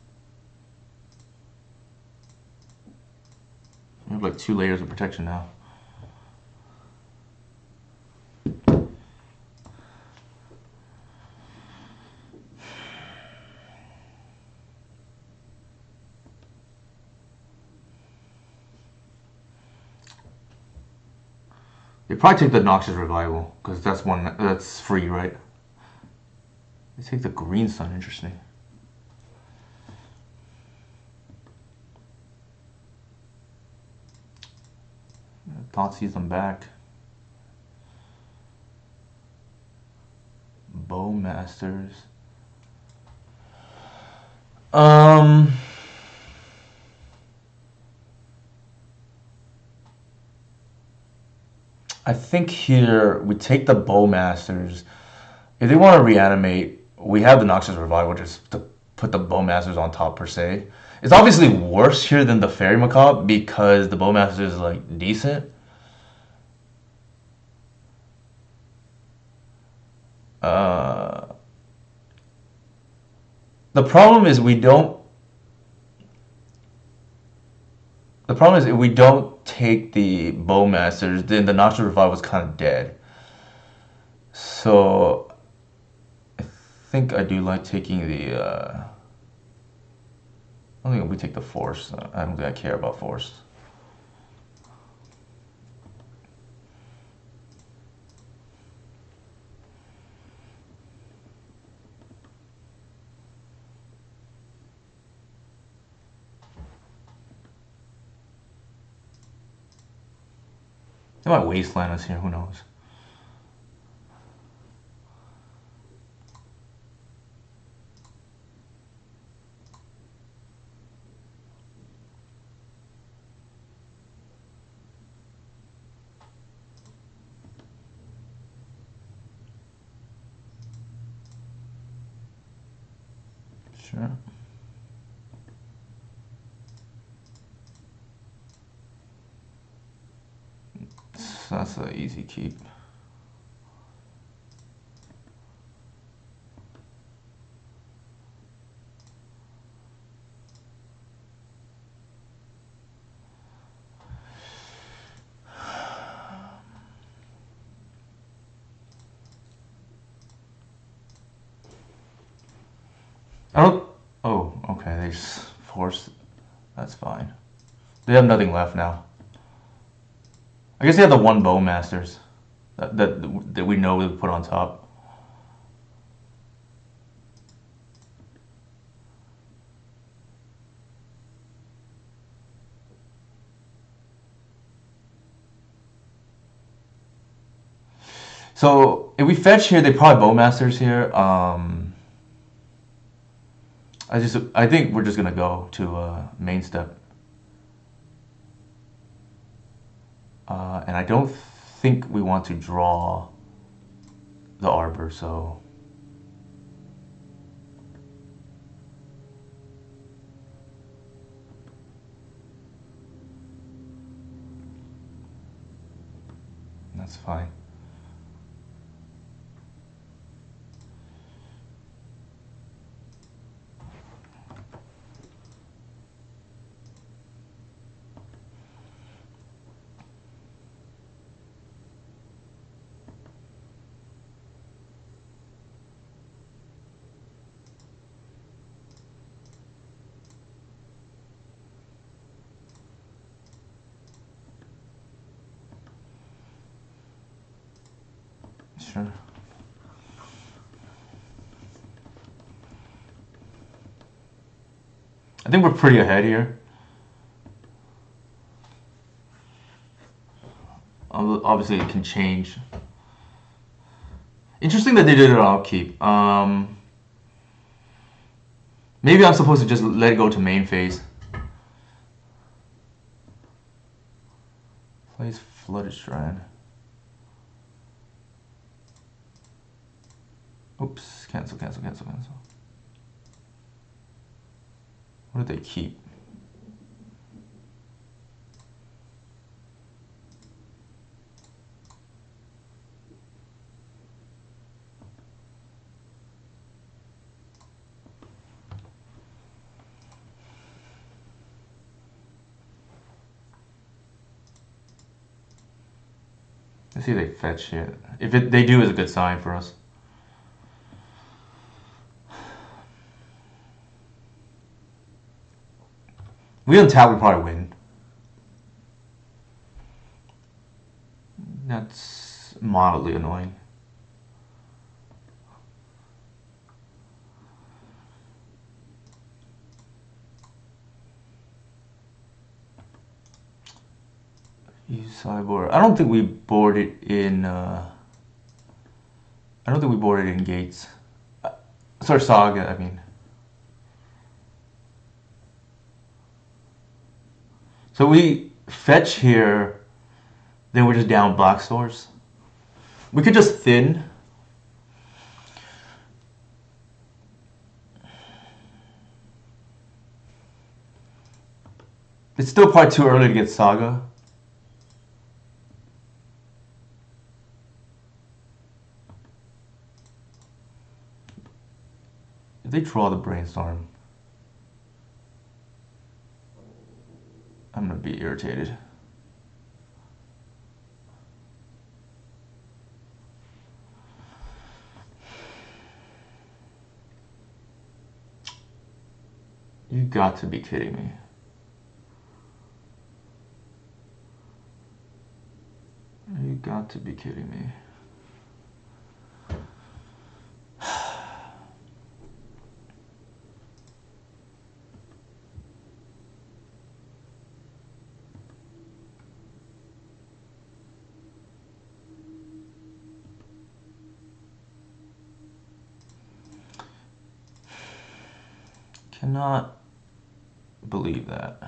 We have like 2 layers of protection now. They probably take the Noxious Revival because that's one that's free, right? They take the Green Sun. Interesting. Thoughtseize them back. Bowmasters. I think here we take the Bowmasters. If they want to reanimate, we have the Noxious Revival just to put the Bowmasters on top per se. It's obviously worse here than the Fairy Macabre because the Bowmasters is like decent. The problem is we don't. The problem is if we don't take the Bowmasters, then the Noxious Revival is kind of dead. So I think I do like taking the. I don't think we take the Force. I don't think I care about Force. They might wasteland us here. Who knows? Sure. That's an easy keep. I don't. Oh, okay. They just forced. That's fine. They have nothing left now. I guess they have the one Bowmasters that we know we put on top. So if we fetch here, they probably Bowmasters here. I think we're just gonna go to main step, and I don't think we want to draw the Arbor. So that's fine. Sure. I think we're pretty ahead here. Obviously, it can change. Interesting that they did it on upkeep. Maybe I'm supposed to just let it go to main phase. Plays Flooded Shrine. Oops, cancel. What did they keep? Let's see if they fetch it. If they do, it's a good sign for us. We untap, we probably win. That's mildly annoying. Use sideboard. I don't think we boarded in. I don't think we boarded in gates. Sorry, Saga. I mean. So we fetch here. Then we're just down black stores. We could just thin. It's still probably too early to get Saga. If they draw the Brainstorm, I'm gonna be irritated. You got to be kidding me. You got to be kidding me. Cannot believe that.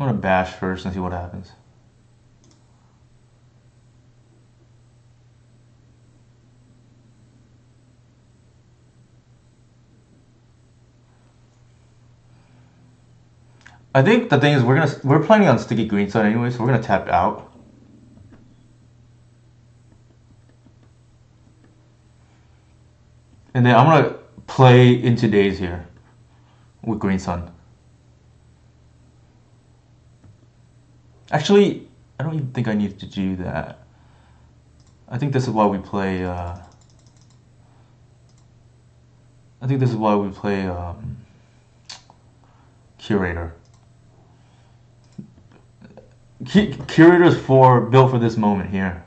I'm gonna bash first and see what happens. I think the thing is we're planning on sticky green side anyway, so we're gonna tap out. And then I'm gonna play into days here with green sun. Actually, I don't even think I need to do that. I think this is why we play. I think this is why we play Curator. Curator is built for this moment here.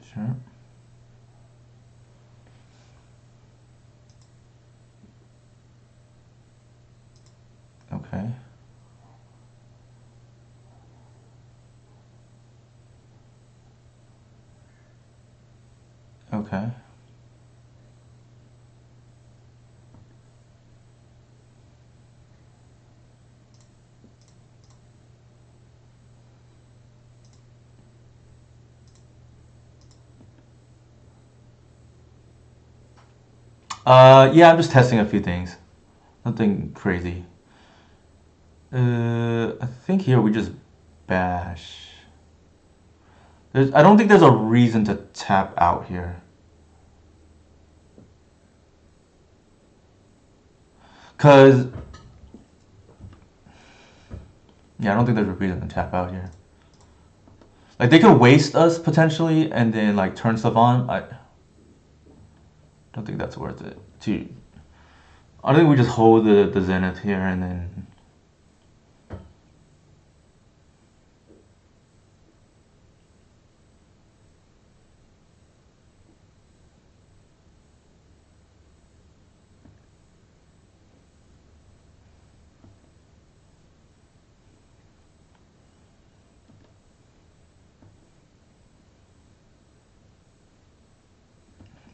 Sure. Okay. Okay. Yeah, I'm just testing a few things. Nothing crazy. I think here we just bash. I don't think there's a reason to tap out here. Cause yeah, I don't think there's a reason to tap out here. Like they could waste us potentially and then like turn stuff on. I don't think that's worth it. I think we just hold the Zenith here and then.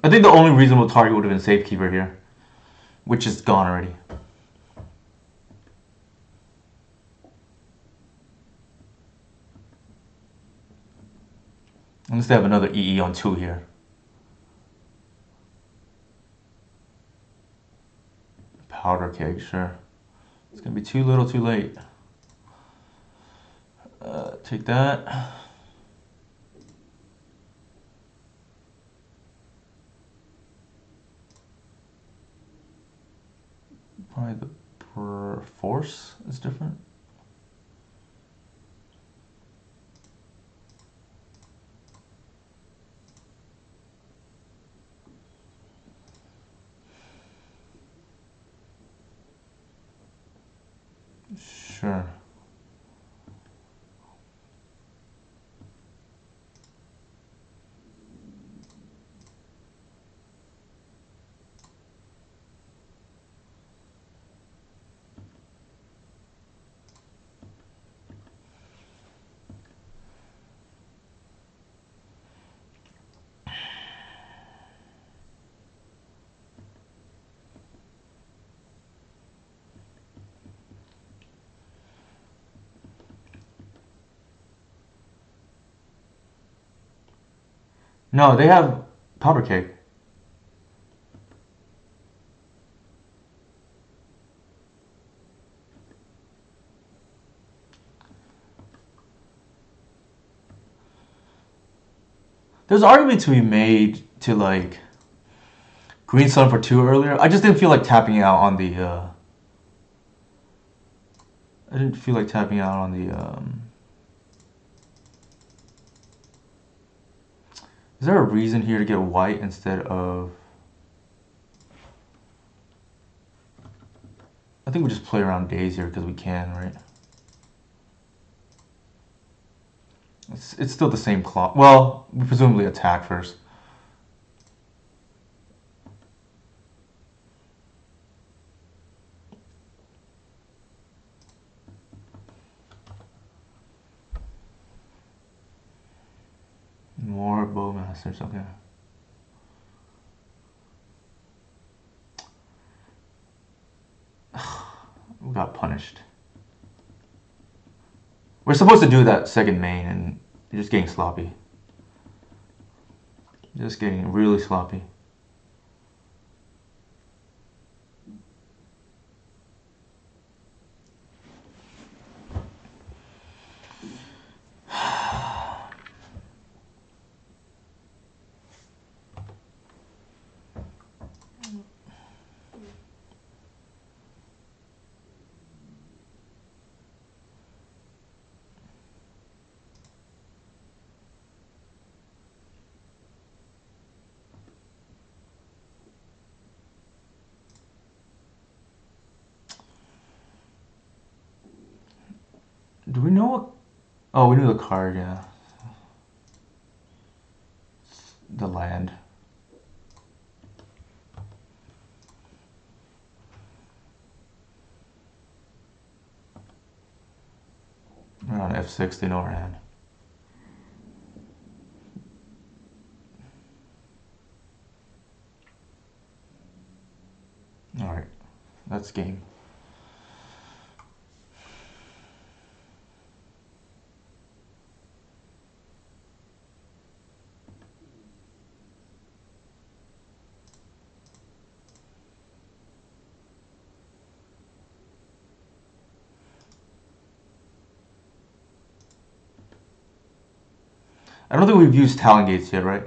I think the only reasonable target would have been Safekeeper here, which is gone already. Unless they have another EE on 2 here. Powder keg, sure. It's gonna be too little, too late. Take that. Probably the force is different. Sure. No, they have powder keg. There's an argument to be made to like Green Sun for 2 earlier. I just didn't feel like tapping out on the. I didn't feel like tapping out on the. Is there a reason here to get white instead of? I think we just play around days here because we can, right? It's still the same clock. Well, we presumably attack first. More Bowmasters, okay. We got punished. We're supposed to do that second main and you're just getting sloppy. Just getting really sloppy. Do we know what? Oh, we knew the card, yeah. The land. We're on F6, they know our hand. Alright, that's game. I don't think we've used Talon Gates yet, right?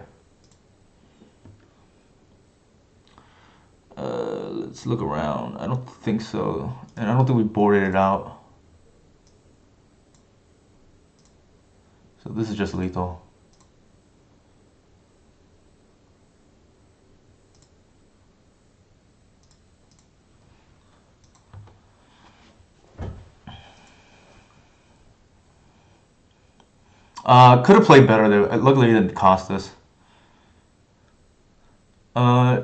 Let's Let's look around. I don't think so. And I don't think we boarded it out. So this is just lethal. Could have played better there. Luckily, it didn't cost us.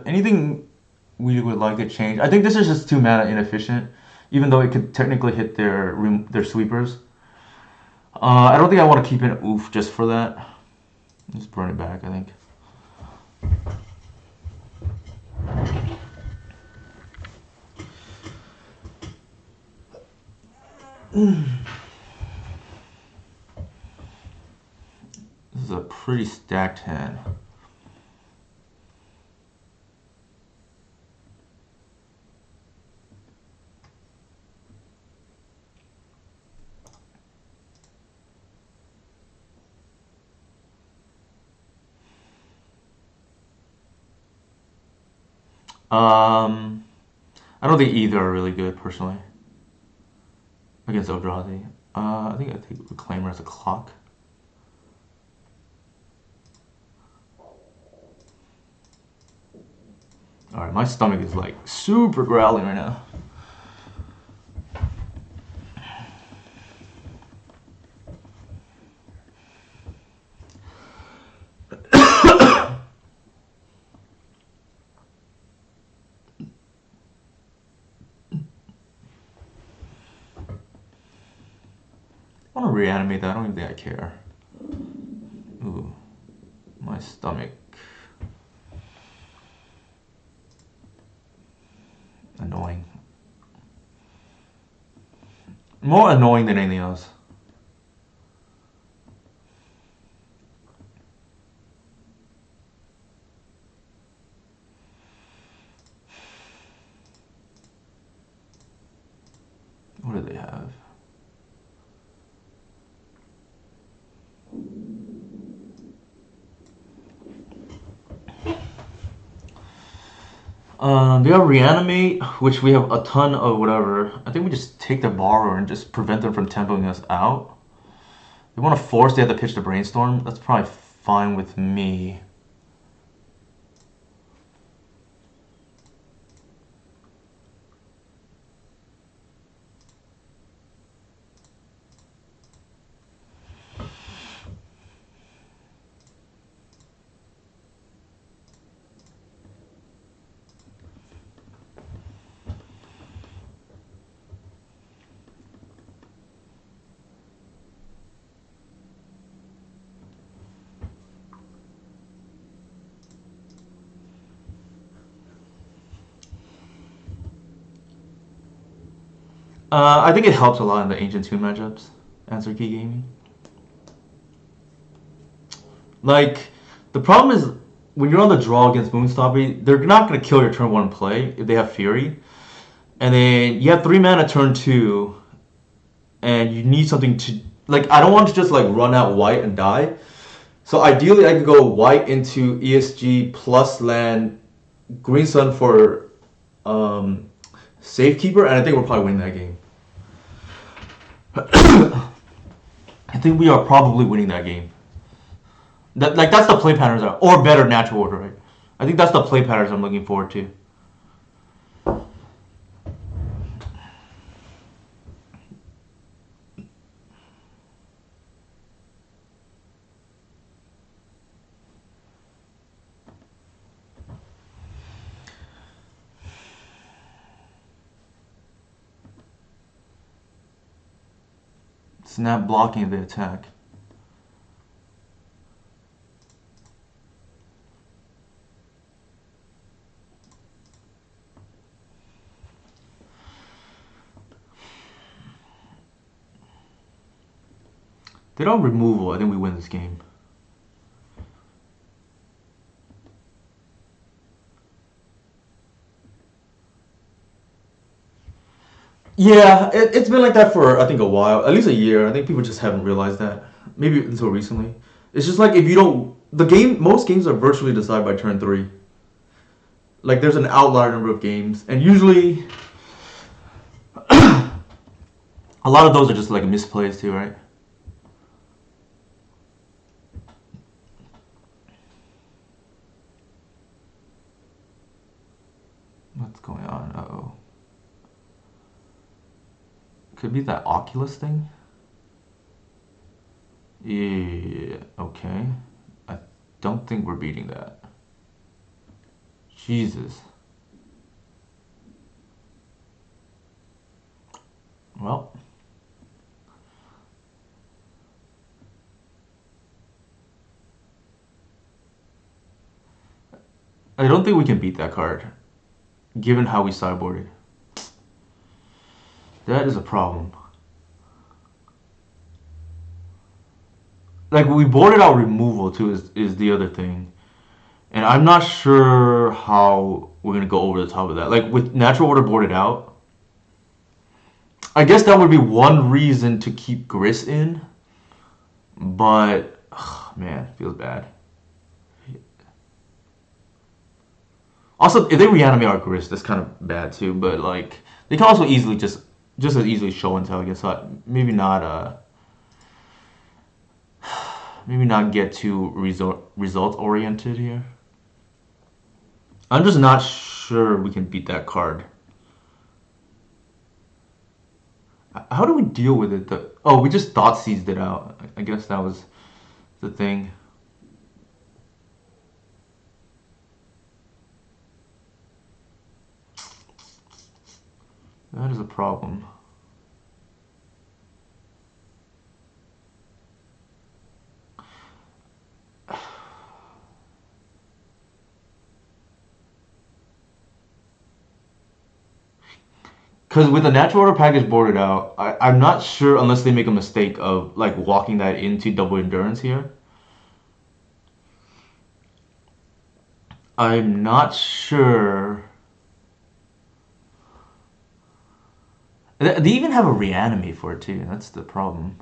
Anything we would like to change? I think this is just 2 mana inefficient, even though it could technically hit their sweepers. I don't think I want to keep an oof just for that. Just burn it back, I think. This is a pretty stacked hand. I don't think either are really good personally against Eldrazi. I think I take Reclaimer as a clock. Alright, my stomach is like super growling right now. I want to reanimate that. I don't even think I care. Ooh, my stomach. Annoying. More annoying than anything else. What do they have? They have Reanimate, which we have a ton of whatever. I think we just take the borrower and just prevent them from tempoing us out. They want to force, they have to pitch the Brainstorm. That's probably fine with me. I think it helps a lot in the Ancient Tomb matchups. Answer key gaming. Like, the problem is when you're on the draw against Moonstoppy, they're not going to kill your turn 1 play if they have Fury. And then you have 3 mana turn 2, and you need something to. Like, I don't want to just like run out white and die. So ideally, I could go white into ESG plus land, green sun for Safekeeper, and I think we're probably winning that game. I think we are probably winning that game. That's the play patterns are, or better natural order, right? I think that's the play patterns I'm looking forward to. Snap blocking the attack. They don't removal. I think we win this game. Yeah, it's been like that for I think a while, at least a year. I think people just haven't realized that. Maybe until recently. It's just like if you don't, most games are virtually decided by turn 3. Like there's an outlier number of games, and usually a lot of those are just like misplays too, right? What's going on? Uh-oh. Could be that Oculus thing. Yeah, okay. I don't think we're beating that. Jesus. Well, I don't think we can beat that card, given how we sideboarded. That is a problem. Like, we boarded out removal, too, is the other thing. And I'm not sure how we're going to go over the top of that. Like, with natural order boarded out, I guess that would be one reason to keep Gris in. But, man, feels bad. Also, if they reanimate our Gris, that's kind of bad too. But like, they can also easily just as easily show and tell. I guess so maybe not. Maybe not get too result oriented here. I'm just not sure we can beat that card. How do we deal with it? Oh, we just thought seized it out. I guess that was the thing. That is a problem. Because with the natural order package boarded out, I'm not sure unless they make a mistake of like walking that into double endurance here. I'm not sure. They even have a reanimate for it too. That's the problem.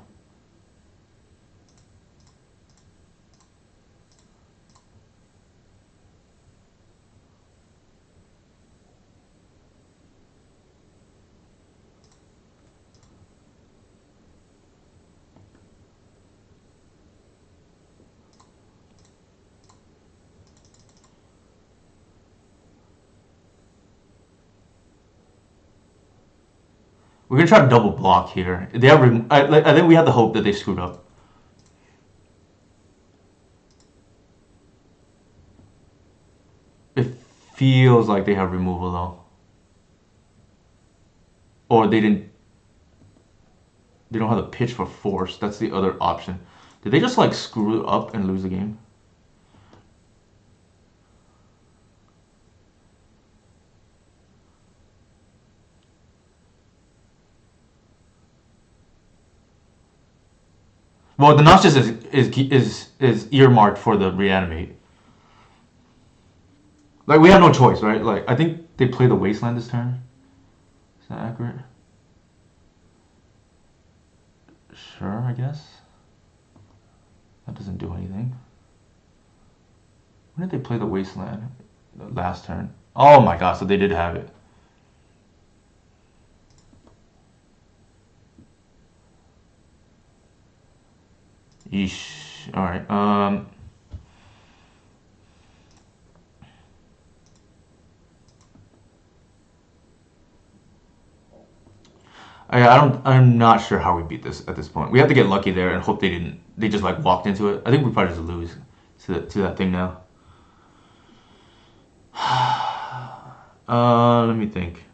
We're gonna try to double block here. They have. I think we have the hope that they screwed up. It feels like they have removal though, or they didn't. They don't have the pitch for force. That's the other option. Did they just like screw up and lose the game? Well, the Noxious is earmarked for the reanimate. Like we have no choice, right? Like I think they play the Wasteland this turn. Is that accurate? Sure, I guess. That doesn't do anything. When did they play the Wasteland? The last turn. Oh my god, so they did have it. Yeesh. Alright, I'm not sure how we beat this at this point. We have to get lucky there and hope they just like walked into it. I think we probably just lose to that thing now. Let me think.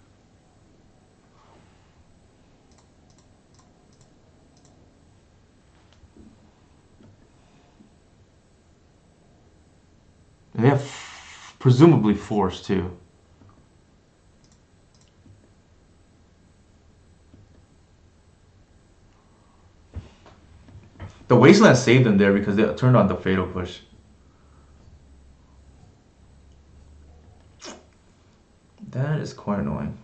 They have presumably force too. The Wasteland saved them there because they turned on the Fatal Push. That is quite annoying.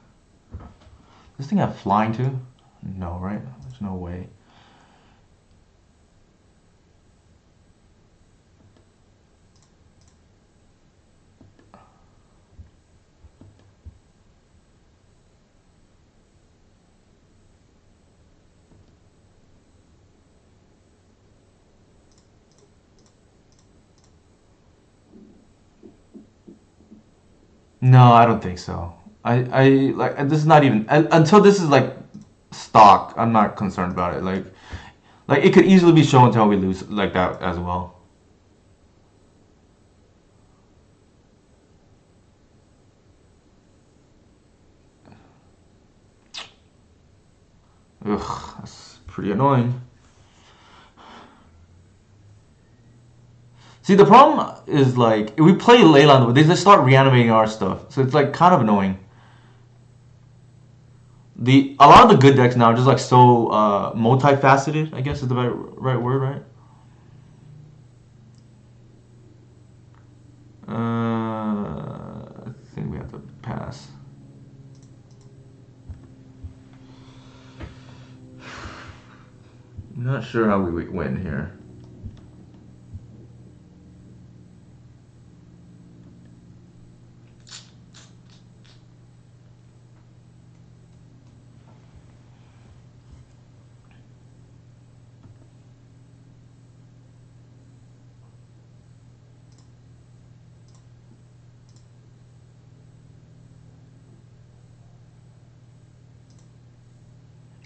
This thing have flying too? No, right? There's no way. No, I don't think so. I like this is not even until this is like stock. I'm not concerned about it. Like it could easily be shown until we lose like that as well. Ugh, that's pretty annoying. See, the problem is like if we play Leyland, they just start reanimating our stuff, so it's like kind of annoying. The a lot of the good decks now are just like so multifaceted. I guess is the right word, right? I think we have to pass. I'm not sure how we win here.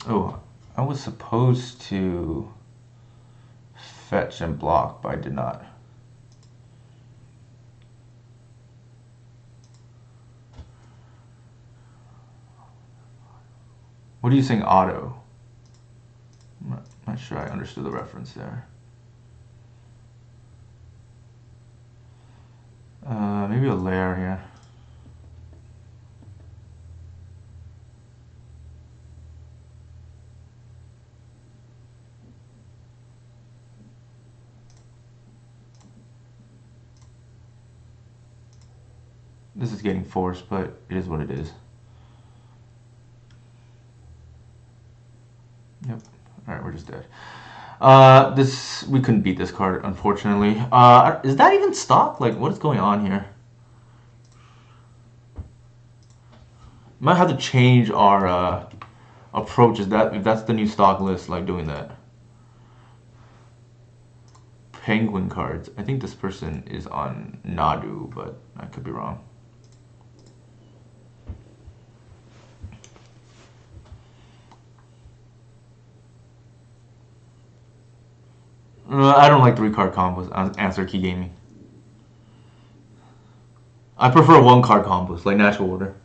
Oh, I was supposed to fetch and block, but I did not. What are you saying, auto? I'm not sure I understood the reference there. Maybe a layer here. This is getting forced, but it is what it is. Yep. All right, we're just dead. This we couldn't beat this card, unfortunately. Is that even stock? Like, what is going on here? Might have to change our approach. Is that if that's the new stock list? Like doing that. Penguin cards. I think this person is on Nadu, but I could be wrong. I don't like 3-card combos. Answer key gaming. I prefer 1-card combos, like natural order.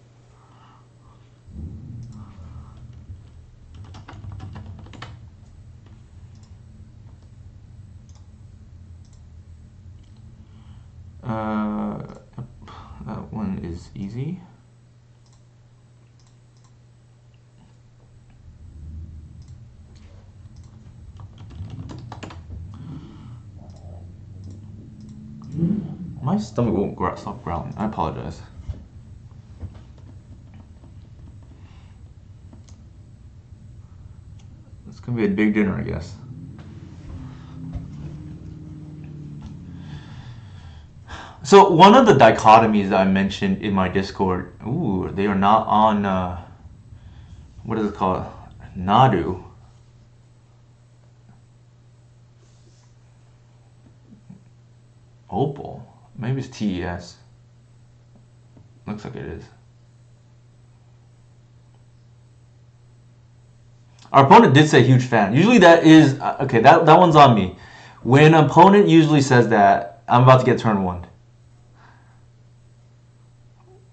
That one is easy. My stomach won't stop growling. I apologize. It's gonna be a big dinner, I guess. So one of the dichotomies that I mentioned in my Discord, ooh, they are not on, what is it called? Nadu. Opal. Maybe it's TES. Looks like it is. Our opponent did say huge fan. Usually that is, okay, that one's on me. When an opponent usually says that, I'm about to get turn 1.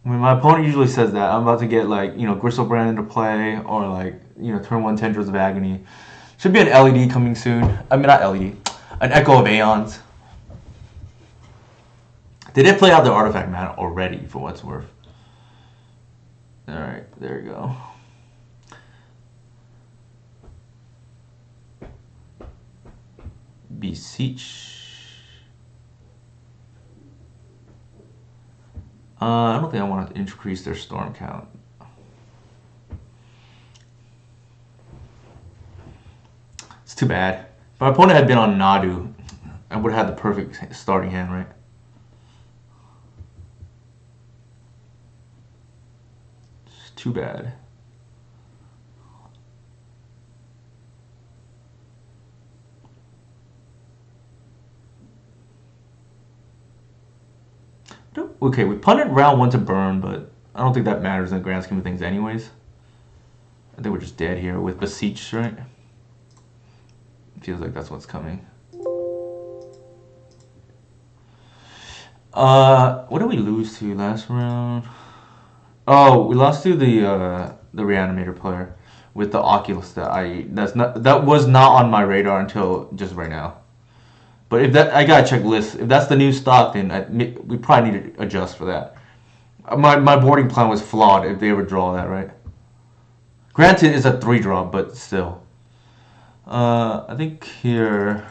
When my opponent usually says that, I'm about to get like, Gristlebrand into play or like, turn 1 Tendrils of Agony. Should be an LED coming soon. I mean, not LED. An Echo of Aeons. They did play out their artifact mana already, for what's worth. Alright, there you go. Beseech. I don't think I want to increase their storm count. It's too bad. If my opponent had been on Nadu, I would have had the perfect starting hand, right? It's too bad. Okay, we punted round 1 to burn, but I don't think that matters in the grand scheme of things anyways. I think we're just dead here with Beseech, right? Feels like that's what's coming. What did we lose to last round? Oh, we lost to the Reanimator player with the Oculus that was not on my radar until just right now. But if that, I gotta check lists. If that's the new stock, then we probably need to adjust for that. My boarding plan was flawed if they ever draw that, right? Granted, it's a 3-drop, but still. I think here,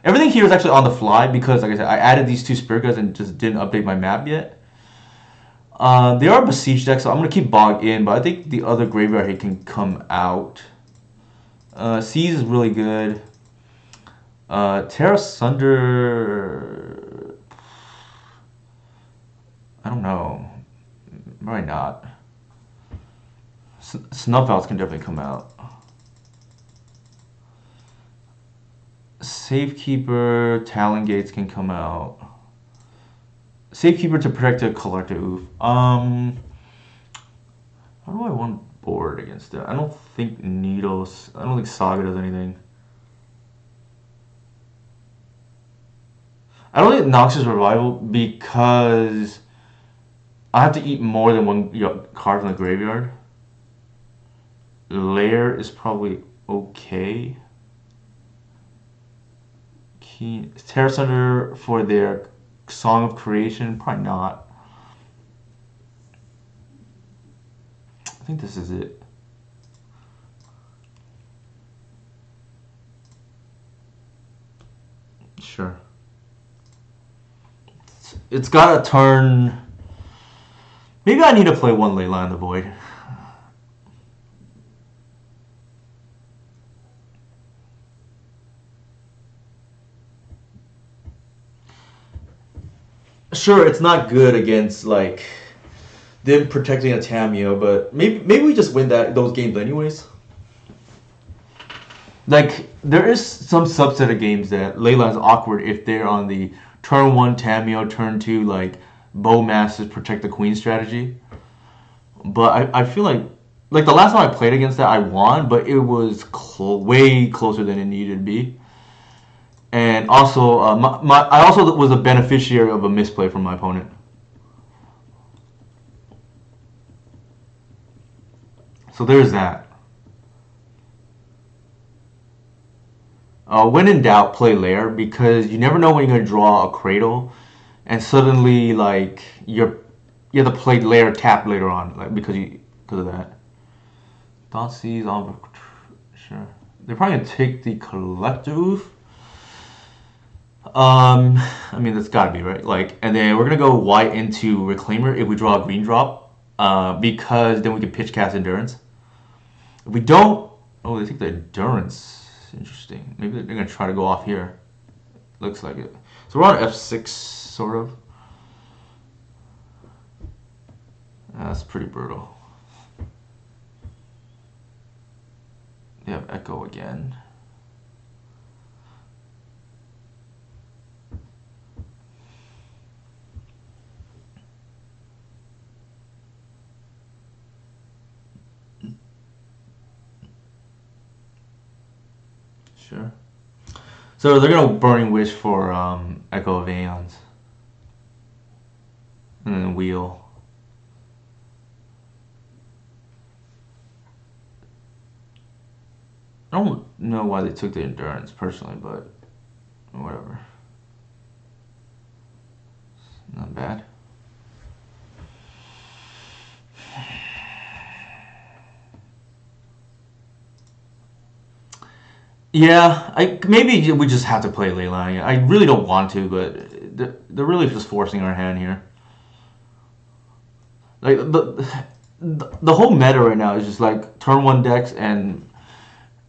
everything here is actually on the fly because, like I said, I added these 2 Spirit Guides and just didn't update my map yet. They are Besiege decks, so I'm gonna keep Bog in, but I think the other graveyard here can come out. Seize is really good. Terra Sunder, I don't know. Probably not. Snuff Outs can definitely come out. Safekeeper, Talon Gates can come out. Safekeeper to protect a collective. How do I want board against that? I don't think Needles. I don't think Saga does anything. I don't think Noxious Revival because I have to eat more than 1 card from the graveyard. Lair is probably okay. Terra Sunder for their Song of Creation, probably not. I think this is it. Sure. It's got to turn. Maybe I need to play 1 Leyline in the Void. Sure, it's not good against like them protecting a Tameo, but maybe we just win those games anyways. Like there is some subset of games that Leyline's awkward if they're on the turn 1 Tameo, turn 2 like Bowmasters protect the Queen strategy. But I feel like the last time I played against that I won, but it was way closer than it needed to be. And also, I also was a beneficiary of a misplay from my opponent. So there's that. When in doubt, play Lair because you never know when you're gonna draw a Cradle, and suddenly like you have to play Lair tap later on, like because of that. Thoughtseize on sure. They're probably gonna take the Collective. I mean that's gotta be right. Like, and then we're gonna go white into Reclaimer if we draw a green drop, because then we can pitch cast Endurance. If we don't, oh, they take the Endurance. Interesting. Maybe they're gonna try to go off here. Looks like it. So we're on F6, sort of. That's pretty brutal. They have Echo again. Sure. So they're gonna Burning Wish for Echo of Aeons. And then Wheel. I don't know why they took the Endurance personally, but whatever. Not bad. Yeah, maybe we just have to play Leyline. I really don't want to, but they're really just forcing our hand here. Like the whole meta right now is just like turn 1 decks and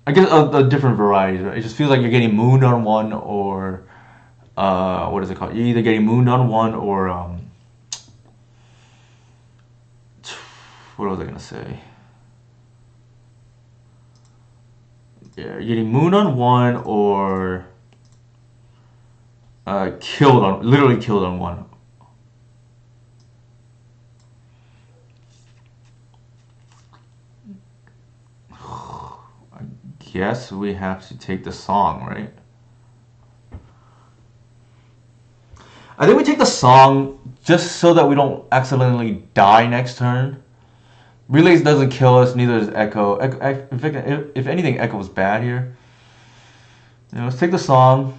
I guess a different variety. Right? It just feels like you're getting mooned on 1 or what is it called? You're either getting mooned on 1 or what was I gonna say? Yeah, you're getting mooned on 1 or literally killed on 1. guess we have to take the song, right? I think we take the song just so that we don't accidentally die next turn. Relays doesn't kill us, neither does Echo. If anything, Echo was bad here. Let's take the song.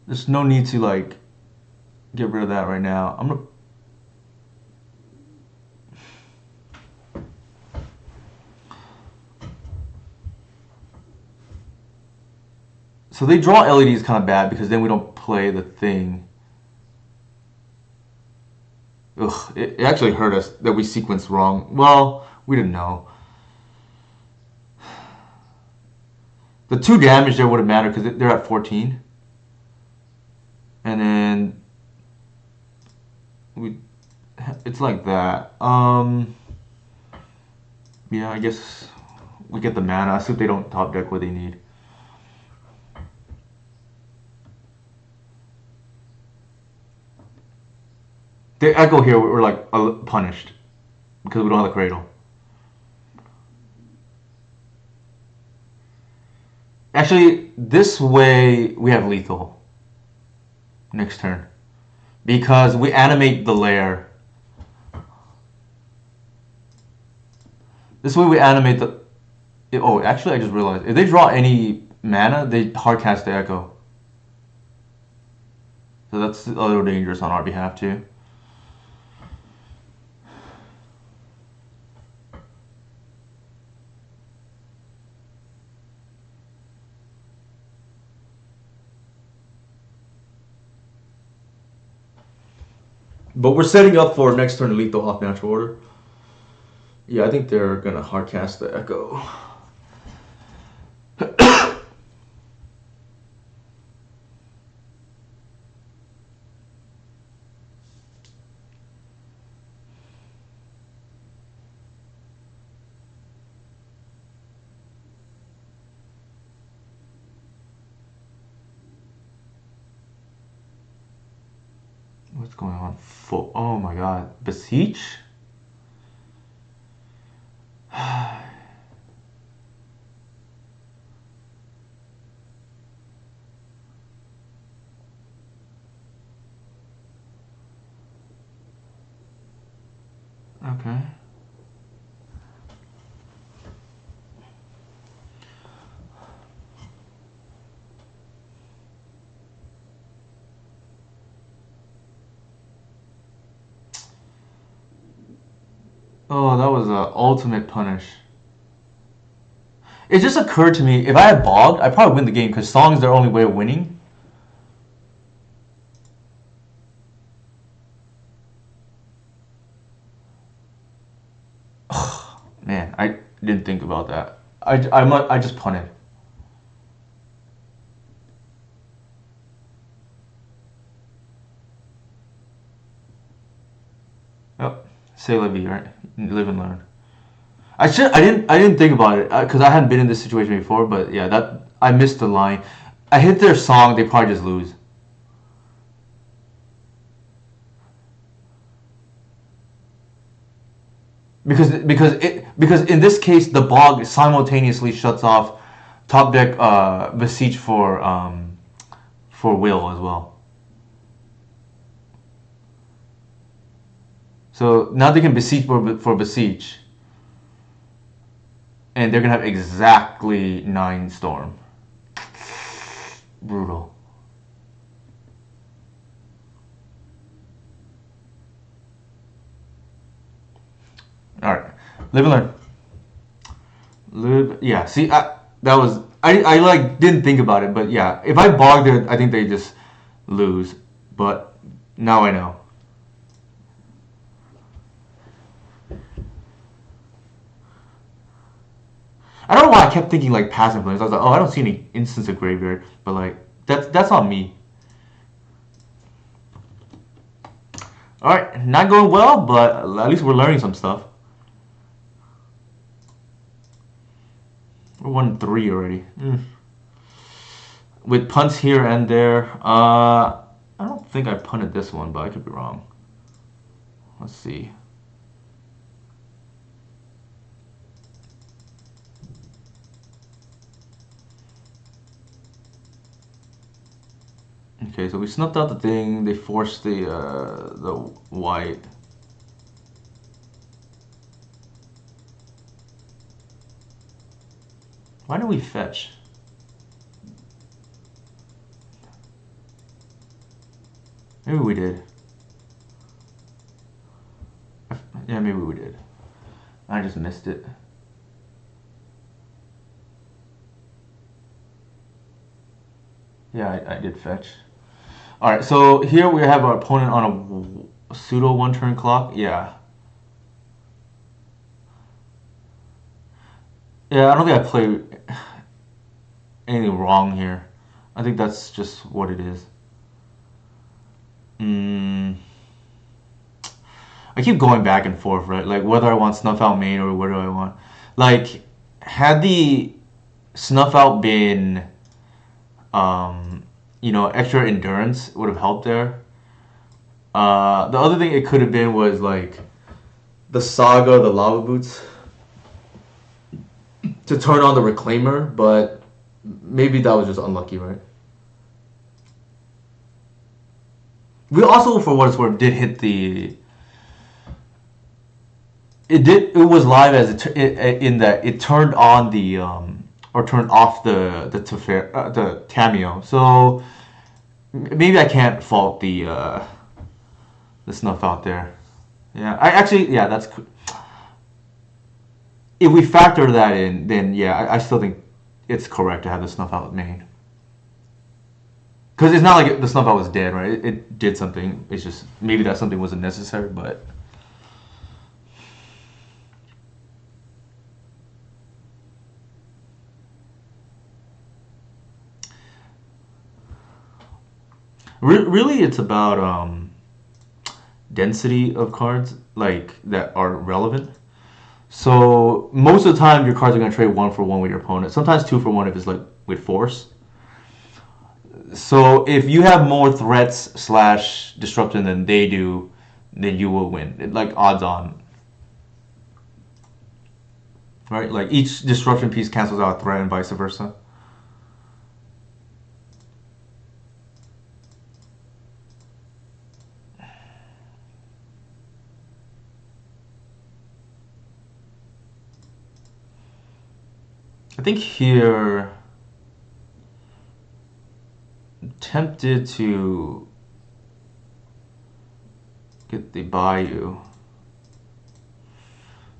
There's no need to like get rid of that right now. I'm gonna. So they draw LEDs kind of bad because then we don't play the thing. Ugh, it actually hurt us that we sequenced wrong. Well, we didn't know. The 2 damage there would have mattered because they're at 14. And then it's like that. Yeah, I guess we get the mana. I assume they don't top deck what they need. The Echo here, we're like punished because we don't have the Cradle. Actually, this way we have lethal next turn because we animate the lair. This way we animate the. Oh, actually, I just realized if they draw any mana, they hardcast the Echo. So that's a little dangerous on our behalf too. But we're setting up for next turn lethal off natural order. Yeah, I think they're gonna hardcast the Echo. What's going on? Oh my god. Beseech? Okay. Oh, that was an ultimate punish. It just occurred to me, if I had bogged, I'd probably win the game because song is their only way of winning. Man, I didn't think about that. I just punted. Yep. Say la vie, right? Live and learn. I didn't think about it because I hadn't been in this situation before. But yeah, that I missed the line. I hit their song. They probably just lose. Because in this case the bog simultaneously shuts off top deck Beseech for Will as well. So now they can Beseech for Beseech. And they're gonna have exactly 9 Storm. Brutal. Alright. Live and learn. Live, yeah, see, I like didn't think about it, but yeah, if I bogged it, I think they just lose. But now I know. I don't know why I kept thinking like pass influence. I was like, oh, I don't see any instance of graveyard, but like that's on me. All right, not going well, but at least we're learning some stuff. We're 1-3 already. With punts here and there. I don't think I punted this one, but I could be wrong. Let's see. Okay, so we snuffed out the thing. They forced the white. Why did we fetch? Maybe we did. Yeah, maybe we did. I just missed it. Yeah, I did fetch. Alright, so here we have our opponent on a pseudo one-turn clock. Yeah. Yeah, I don't think I played anything wrong here. I think that's just what it is. I keep going back and forth, right? Like whether I want snuff out main or what do I want. Like, had the snuff out been, extra endurance would have helped there. The other thing it could have been was like the saga, the lava boots to turn on the reclaimer, but maybe that was just unlucky, right? We also, for what it's worth, did hit the. It was live as in that it turned on the or turned off the cameo. So maybe I can't fault the snuff out there. Yeah, I actually that's if we factor that in, then yeah, I still think it's correct to have the snuff out main. Because it's not like the snuff out was dead, right? It did something. It's just maybe that something wasn't necessary, but. Really, it's about density of cards like that are relevant. So most of the time, your cards are going to trade 1-for-1 with your opponent. Sometimes 2-for-1 if it's like with force. So if you have more threats slash disruption than they do, then you will win. Like odds on, right? Like each disruption piece cancels out a threat and vice versa. I think here, I'm tempted to get the Bayou.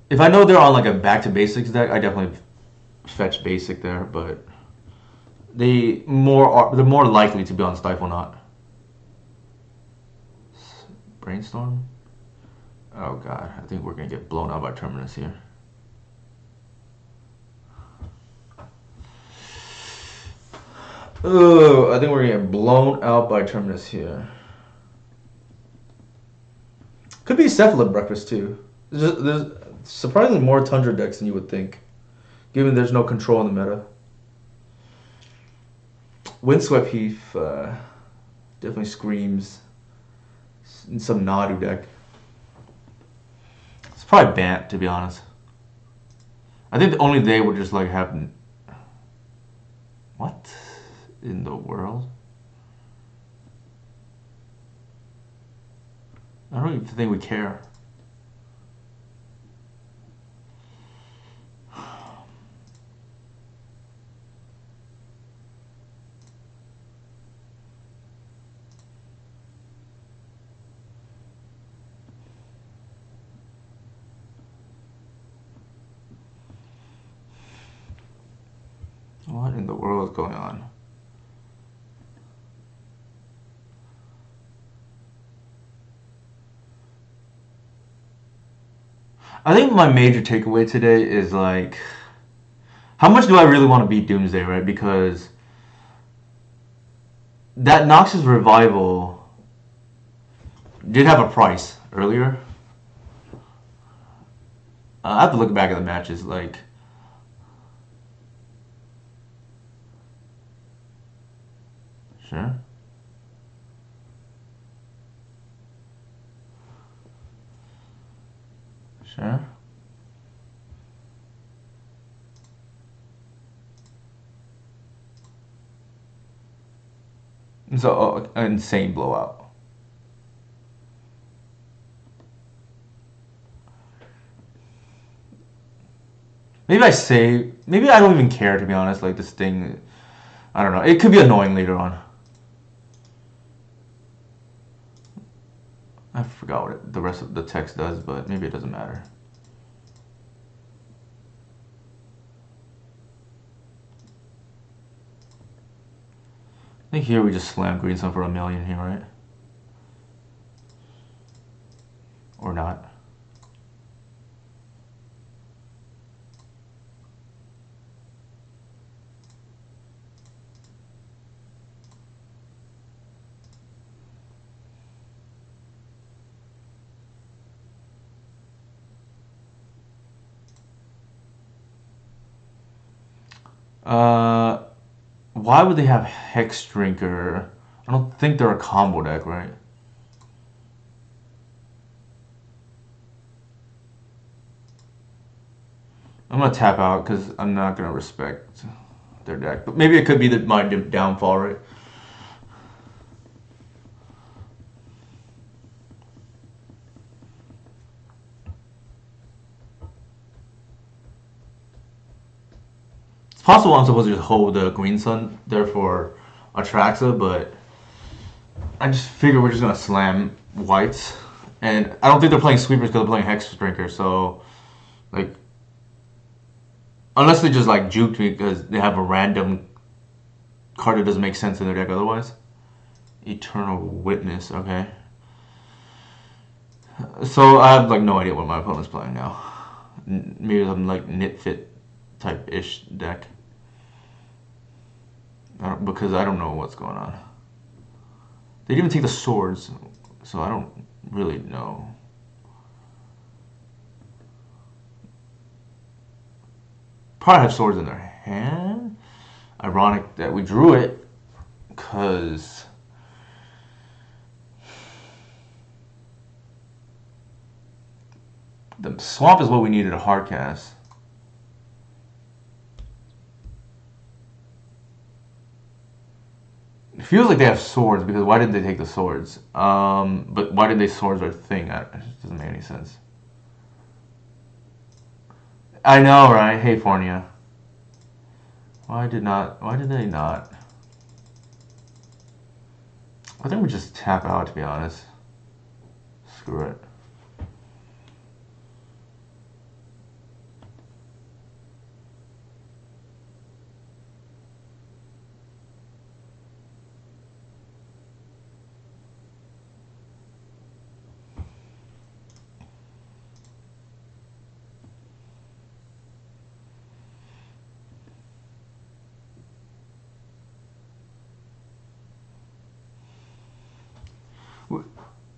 If I know they're on like a back to basics deck, I definitely fetch basic there, but they're more likely to be on Stifle Knot. Brainstorm? Oh god, I think we're gonna get blown out by Terminus here. Oh, I think we're gonna get blown out by Terminus here. Could be Cephalid Breakfast too. There's surprisingly more Tundra decks than you would think, given there's no control in the meta. Windswept Heath definitely screams in some Nadu deck. It's probably Bant, to be honest. I think only they would just like have. What in the world? I don't even think we care. What in the world is going on? I think my major takeaway today is like, how much do I really want to beat Doomsday, right? Because that Noxus Revival did have a price earlier. I have to look back at the matches, like. Sure. Sure. So an insane blowout. Maybe I say, maybe I don't even care to be honest. Like this thing, I don't know. It could be annoying later on. I forgot what the rest of the text does, but maybe it doesn't matter. I think here we just slam green sun for a million here, right? Or not. Why would they have Hex Drinker? I don't think they're a combo deck, right? I'm gonna tap out because I'm not gonna respect their deck. But maybe it could be my downfall, right? It's possible I'm supposed to just hold the green sun there for Atraxa, but I just figure we're just gonna slam whites. And I don't think they're playing sweepers because they're playing Hex Drinker, so like unless they just like juked me because they have a random card that doesn't make sense in their deck otherwise. Eternal Witness, okay. So I have like no idea what my opponent's playing now. Maybe some like Knit-Fit type-ish deck. Because I don't know what's going on. They didn't even take the swords, so I don't really know. Probably have swords in their hand. Ironic that we drew it, because the swamp is what we needed a hard cast. It feels like they have swords because why did they take the swords? But why did they swords their thing? It just doesn't make any sense. I know, right? Hey, Fornia. Why did they not? I think we just tap out, to be honest. Screw it.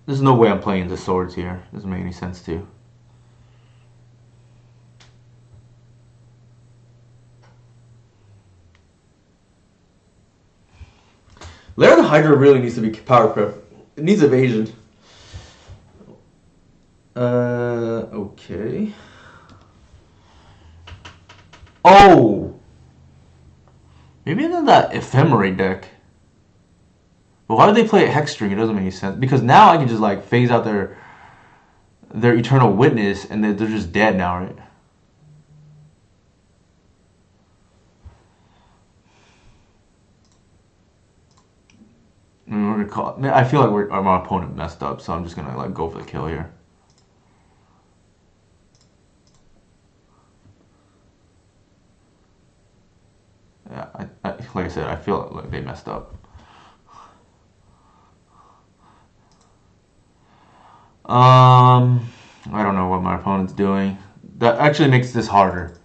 There's no way I'm playing the swords here. Doesn't make any sense to. Lair of the Hydra really needs to be power creep. It needs evasion. Okay. Oh! Maybe in that Ephemerate deck. But why would they play Hexstring? It doesn't make any sense. Because now I can just like phase out their Eternal Witness and they're just dead now, right? I feel like my opponent messed up, so I'm just gonna like go for the kill here. Yeah, like I said, I feel like they messed up. I don't know what my opponent's doing. That actually makes this harder.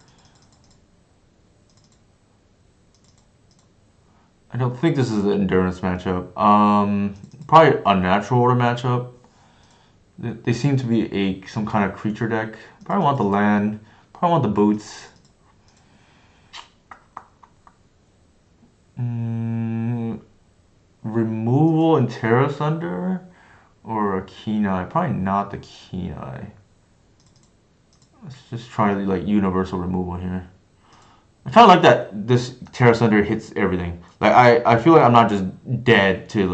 I don't think this is an endurance matchup. Probably a natural order matchup. They seem to be some kind of creature deck. Probably want the land. Probably want the boots. Removal and Terra Sunder? Or a Kenai? Probably not the Kenai. Let's just try like universal removal here. I kind of like that this Terra Thunder hits everything. Like I feel like I'm not just dead to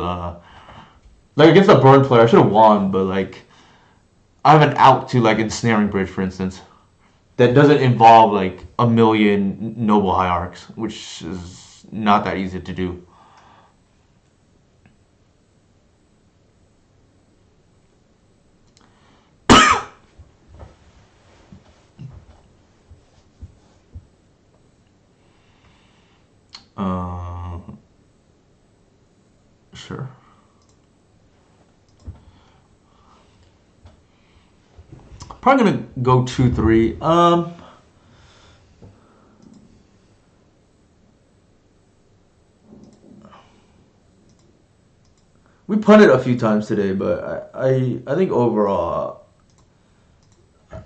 like against a burn player. I should have won, but like I have an out to like ensnaring bridge, for instance, that doesn't involve like a million noble hierarchs, which is not that easy to do. Uh, sure. Probably gonna go 2-3. We punted a few times today, but I think overall,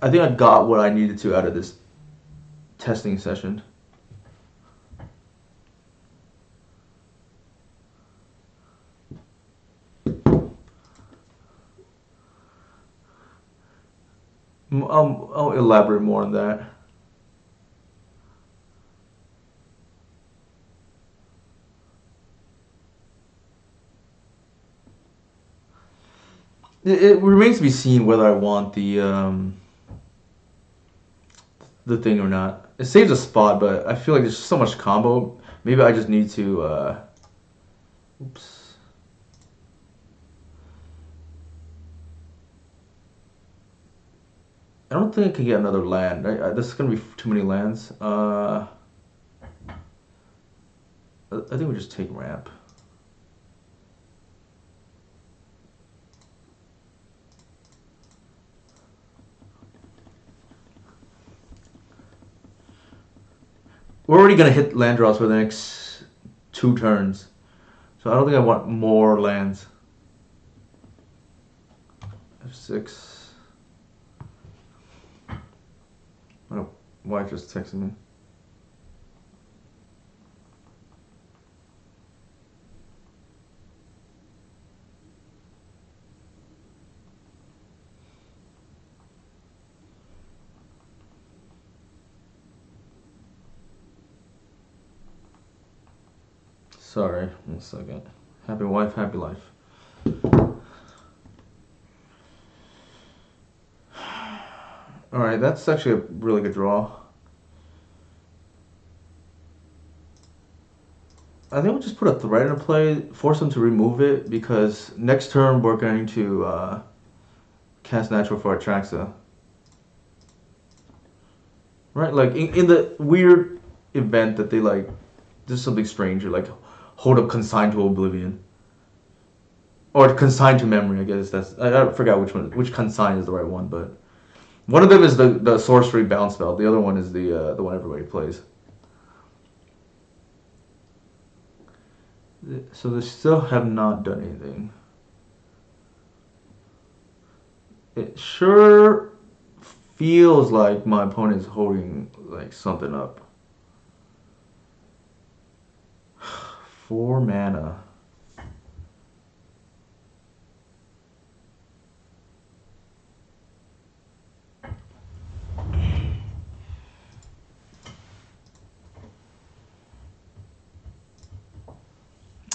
I think I got what I needed to out of this testing session. I'll elaborate more on that. It remains to be seen whether I want the thing or not. It saves a spot, but I feel like there's so much combo. Maybe I just need to. Oops. I don't think I can get another land. This is gonna be too many lands. I think we just take ramp. We're already gonna hit land draws for the next 2 turns, so I don't think I want more lands. F6. Oh, wife just texted me. Sorry, 1 second. Happy wife, happy life. Alright, that's actually a really good draw. I think we'll just put a threat into play, force him to remove it, because next turn we're going to cast natural for Atraxa. Right, like in the weird event that they like, there's something strange, or like hold up Consign to Oblivion. Or Consign to Memory, I guess that's, I forgot which Consign is the right one, but one of them is the sorcery bounce spell, the other one is the one everybody plays. So they still have not done anything. It sure feels like my opponent is holding like something up. 4 mana.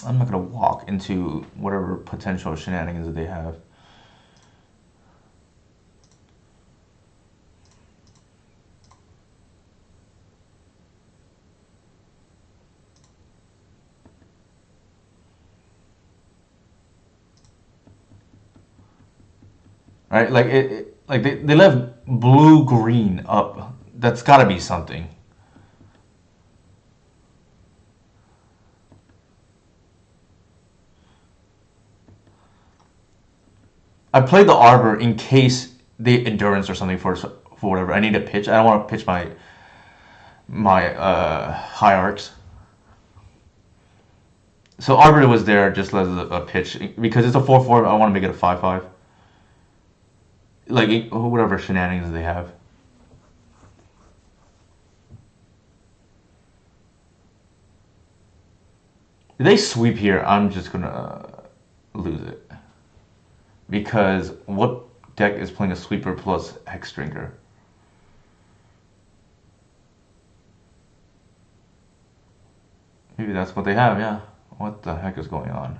I'm not gonna walk into whatever potential shenanigans that they have. Right, like like they left blue green up. That's got to be something. I played the Arbor in case they endurance or something for whatever. I need to pitch. I don't want to pitch my hierarchs. So Arbiter was there just as a pitch because it's a 4/4. I want to make it a 5/5. Like whatever shenanigans they have. If they sweep here, I'm just gonna lose it because what deck is playing a sweeper plus Hex Drinker? Maybe that's what they have, yeah. What the heck is going on?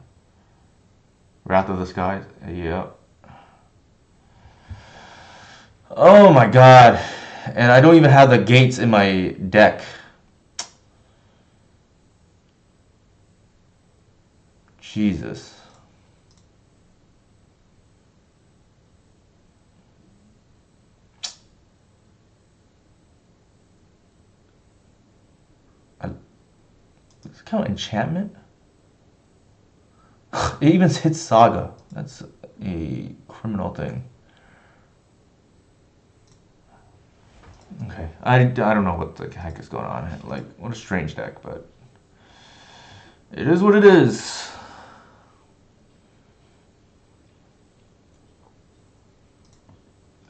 Wrath of the Skies? Yep. Oh my god. And I don't even have the gates in my deck. Jesus. Does it count enchantment? It even hits Saga. That's a criminal thing. Okay, I don't know what the heck is going on. Like, what a strange deck, but it is what it is.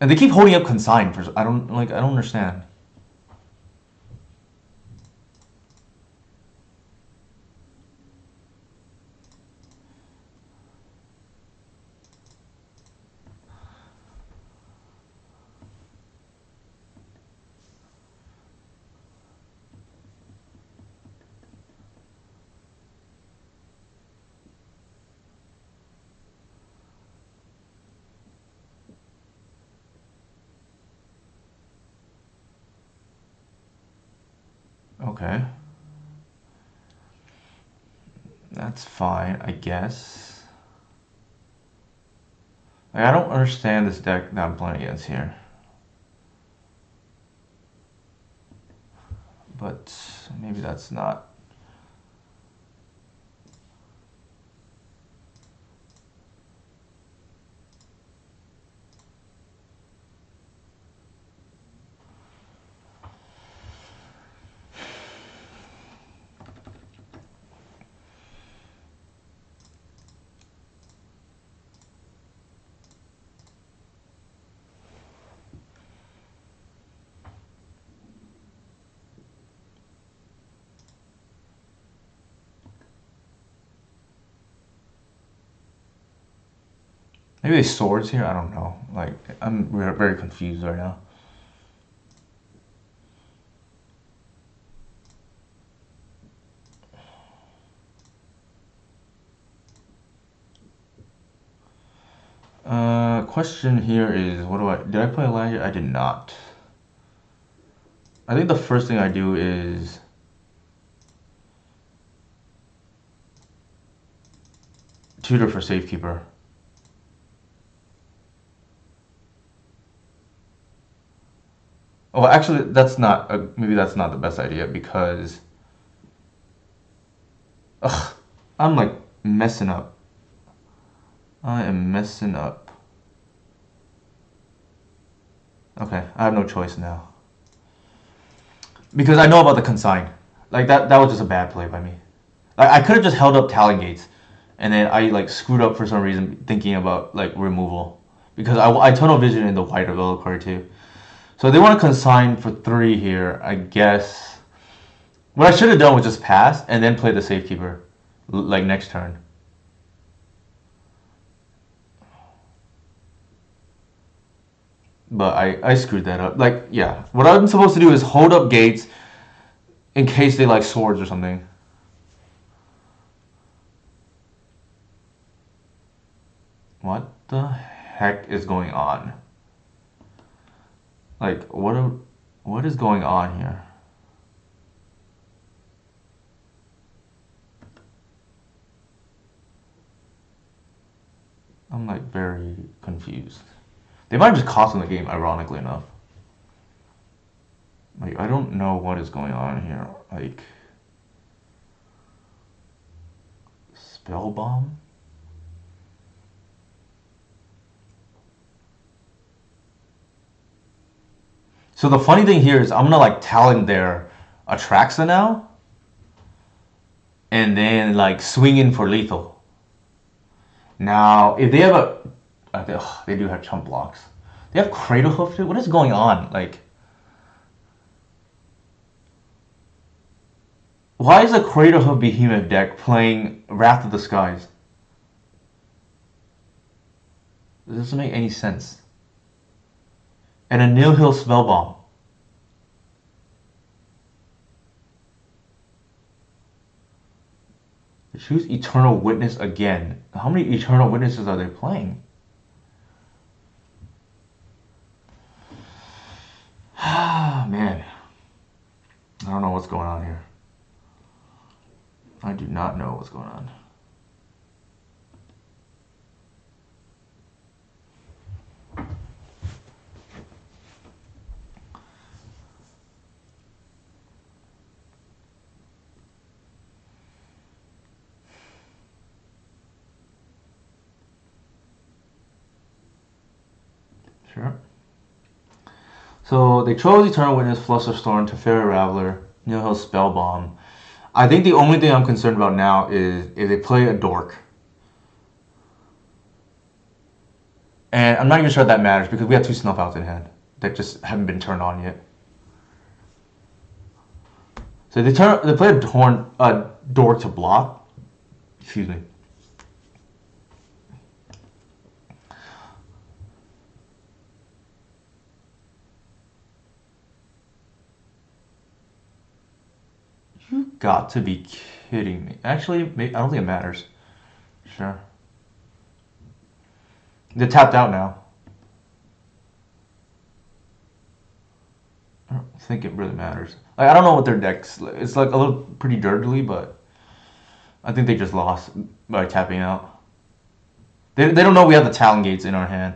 And they keep holding up consign for I don't understand. Okay. That's fine, I guess. Like, I don't understand this deck that I'm playing against here. But maybe that's not. Maybe they swords here? I don't know. Like, I'm very confused right now. Question here is, did I play a land here? I did not. I think the first thing I do is tutor for Safekeeper. Oh, actually, maybe that's not the best idea because, ugh, I'm like messing up. I am messing up. Okay, I have no choice now. Because I know about the consign. Like, that was just a bad play by me. Like, I could have just held up Talon Gates, and then I like screwed up for some reason thinking about like removal. Because I tunnel vision in the white Reliquary too. So they want to consign for 3 here, I guess. What I should have done was just pass and then play the Safekeeper, like next turn. But I screwed that up. Like, yeah. What I'm supposed to do is hold up gates in case they like swords or something. What the heck is going on? Like, what is going on here? I'm like very confused. They might have just cost him the game, ironically enough. Like, I don't know what is going on here. Like, spell bomb? So the funny thing here is I'm gonna like talent their Atraxa now, and then like swing in for lethal. Now, if they have they do have chump blocks. They have Cradle Hoof too. What is going on? Like, why is a Cradle Hoof Behemoth deck playing Wrath of the Skies? This doesn't make any sense. And a Nihil Spellbomb. Choose Eternal Witness again. How many Eternal Witnesses are they playing? Ah, man. I don't know what's going on here. I do not know what's going on. Sure. So they chose Eternal Witness, Flusterstorm, Teferi Raveler, Nihil Spellbomb. I think the only thing I'm concerned about now is if they play a Dork. And I'm not even sure that matters because we have 2 Snuff Outs in hand that just haven't been turned on yet. So they play a Dork to block. Excuse me. You got to be kidding me. Actually, I don't think it matters. Sure. They're tapped out now. I don't think it really matters. Like, I don't know what their deck's. It's like a little pretty dirtily, but I think they just lost by tapping out. They don't know we have the Talon Gates in our hand.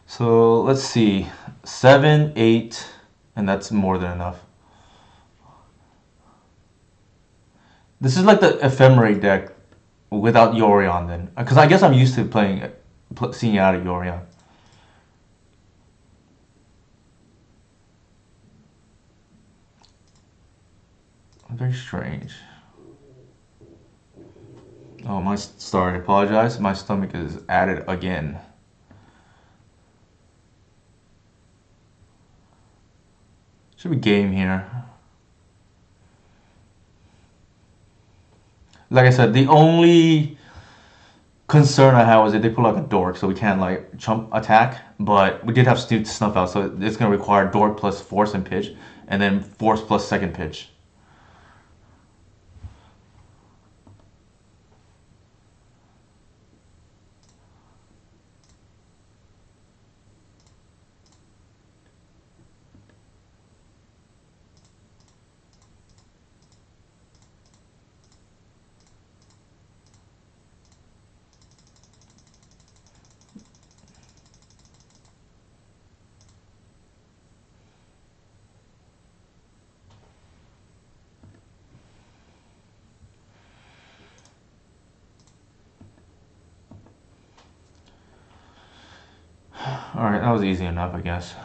So let's see, 7, 8, and that's more than enough. This is like the Ephemerate deck without Yorion then. Because I guess I'm used to seeing out of Yorion. Very strange. Oh, sorry, I apologize. My stomach is at it again. Should be game here. Like I said, the only concern I had was that they put like a Dork, so we can't like chump attack. But we did have Snuff Out, so it's going to require Dork plus Force and Pitch, and then Force plus second Pitch. Alright, that was easy enough, I guess.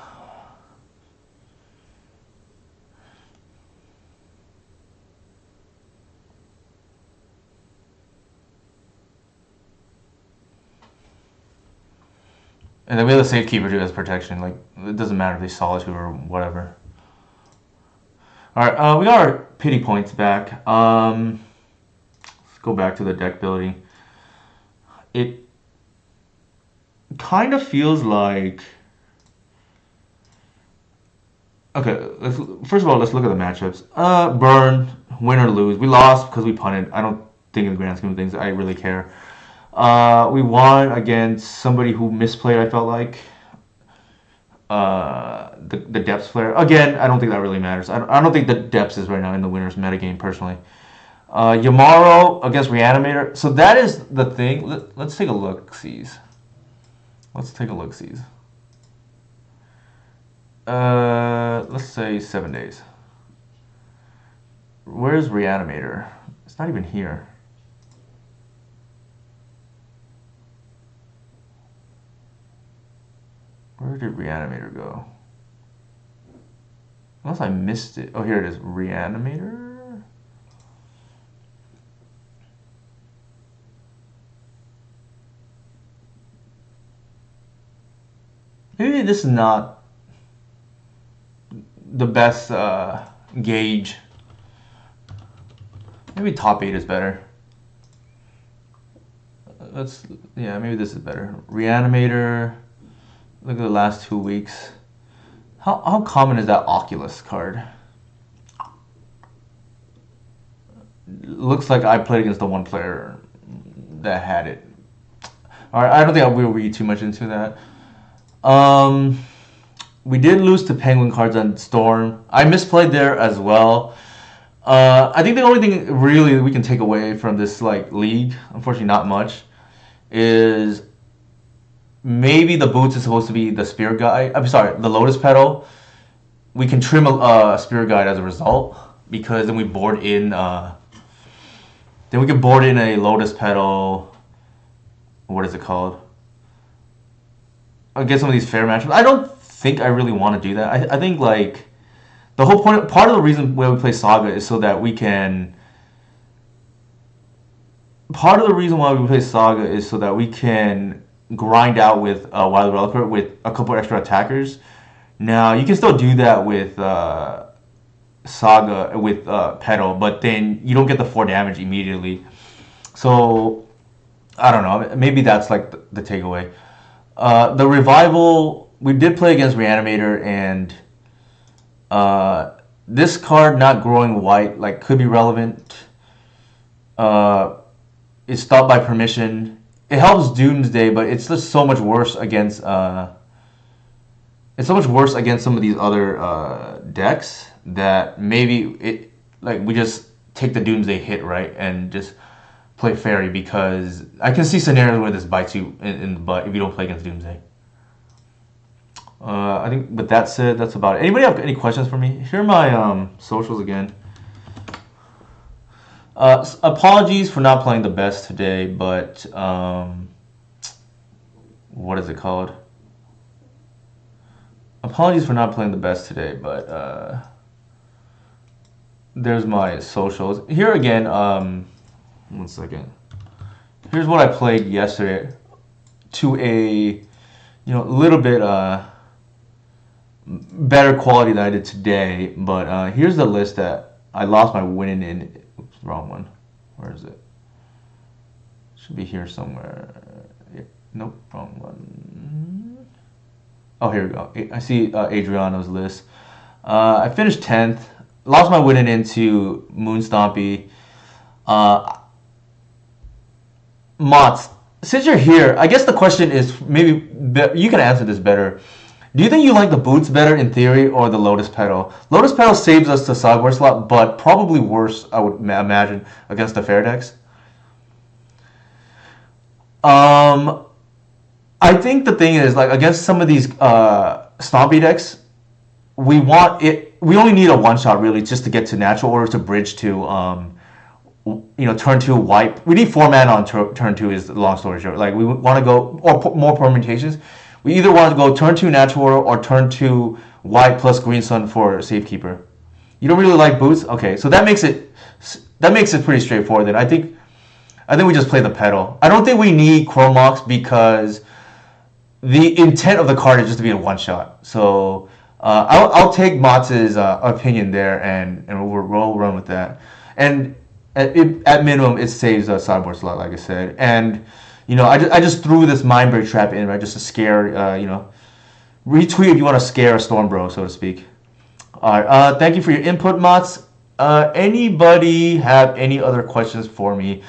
And then we have the Safekeeper too as protection. Like, it doesn't matter if they Solitude or whatever. Alright, we got our pity points back. Let's go back to the deck building. It kind of feels like... Okay, first of all, let's look at the matchups. Burn, win or lose. We lost because we punted. I don't think in the grand scheme of things I really care. We won against somebody who misplayed, I felt like. The Depths player. Again, I don't think that really matters. I don't think the Depths is right now in the winner's metagame, personally. Yamaro against Reanimator. So that is the thing. Let's take a look-sees. Let's take a look-sees. Let's say 7 days. Where's Reanimator? It's not even here. Where did Reanimator go? Unless I missed it. Oh, here it is. Reanimator? Maybe this is not the best gauge. Maybe top 8 is better. let's yeah, maybe this is better. Reanimator. Look at the last 2 weeks. How common is that Oculus card? Looks like I played against the one player that had it. All right, I don't think I will read too much into that. We did lose to Penguin cards on Storm. I misplayed there as well. I think the only thing really we can take away from this like league, unfortunately not much, is maybe the boots is supposed to be the Spear Guide. I'm sorry, the Lotus Petal. We can trim a Spear Guide as a result because then we board in. Then we can board in a Lotus Petal. What is it called? Against some of these fair matchups. I don't think I really want to do that. I think like the whole point, part of the reason why we play Saga is so that we can. Part of the reason why we play Saga is so that we can grind out with Wild Developer with a couple extra attackers. Now you can still do that with Saga with Petal, but then you don't get the 4 damage immediately. So I don't know. Maybe that's like the takeaway. The revival, we did play against Reanimator, and this card not growing white like could be relevant. It's stopped by permission. It helps Doomsday, but it's just so much worse against. It's so much worse against some of these other decks that maybe it like we just take the Doomsday hit, right, and just play Fairy, because I can see scenarios where this bites you in the butt if you don't play against Doomsday. I think with that said, that's about it. Anybody have any questions for me? Here are my socials again. Apologies for not playing the best today, but what is it called? Apologies for not playing the best today, but there's my socials. Here again, 1 second. Here's what I played yesterday to a little bit better quality than I did today, but here's the list that I lost my winning in. Oops, wrong one. Where is it? Should be here somewhere. Yeah, nope, wrong one. Oh, here we go. I see Adriano's list. I finished 10th. Lost my winning into Moon Stompy. Mots, since you're here, I guess the question is, maybe you can answer this better. Do you think you like the boots better in theory or the Lotus Petal? Lotus Petal saves us the sideboard slot, but probably worse, I would imagine, against the fair decks. I think the thing is, like, against some of these Stompy decks, we only need a one-shot, really, just to get to natural order to bridge to turn 2 wipe. We need 4 mana on turn 2 is the long story short. Like, we want to go, or more permutations. We either want to go turn 2 natural order or turn 2 white plus green sun for Safekeeper. You don't really like boots? Okay, so that makes it pretty straightforward then. I think we just play the Petal. I don't think we need Chrome Mox because the intent of the card is just to be a one-shot. So I'll take Motz's opinion there, and we'll run with that. And at minimum, it saves a sideboard slot, like I said. And I just threw this Mind Break Trap in, right, just to scare, retweet if you want to scare a Storm Bro, so to speak. All right, thank you for your input, Mots. Anybody have any other questions for me?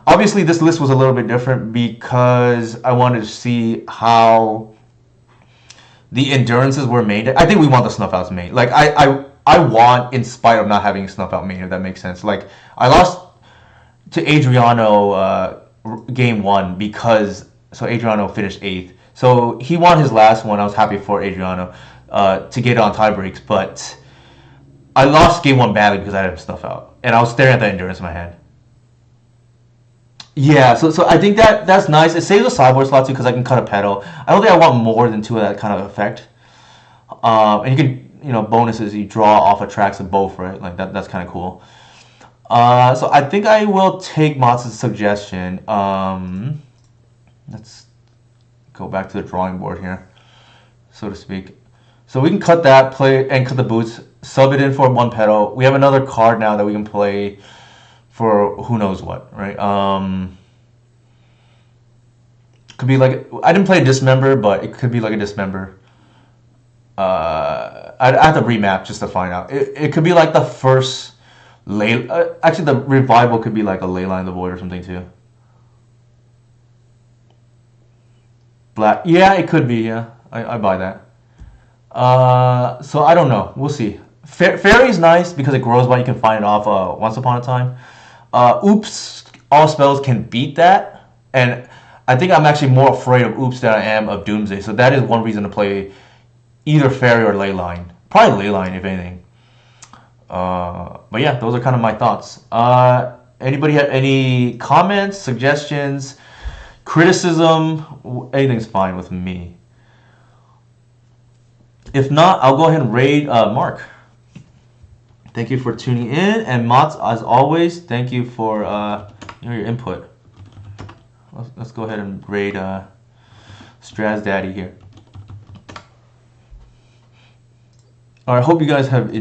Obviously, this list was a little bit different because I wanted to see how the endurances were made. I think we want the Snuff Outs made. Like, I want, in spite of not having Snuff Out made, if that makes sense. Like, I lost to Adriano game 1 so Adriano finished 8th. So he won his last one. I was happy for Adriano to get on tie breaks, but I lost game 1 badly because I didn't Snuff Out. And I was staring at the endurance in my hand. Yeah, so I think that's nice. It saves a sideboard slot too because I can cut a Petal. I don't think I want more than 2 of that kind of effect. And you can, bonuses, you draw off of tracks of both, right? Like that's kind of cool. So I think I will take Motz's suggestion. Let's go back to the drawing board here, so to speak. So we can cut that, play, and cut the boots, sub it in for 1 Petal. We have another card now that we can play for who knows what, right? Could be like, I didn't play Dismember, but it could be like a Dismember. I have to remap just to find out. It could be like the first ley. Actually, the revival could be like a Leyline of the Void or something too. Black. Yeah, it could be. Yeah, I buy that. So I don't know. We'll see. Fairy is nice because it grows by you can find it off once upon a time. Oops, all spells can beat that, and I think I'm actually more afraid of Oops than I am of Doomsday. So that is one reason to play either Fairy or Leyline. Probably Leyline, if anything. But yeah, those are kind of my thoughts. Anybody have any comments, suggestions, criticism? Anything's fine with me. If not, I'll go ahead and raid Mark. Thank you for tuning in, and Mats, as always, thank you for your input. Let's go ahead and raid Straz Daddy here. All right, hope you guys have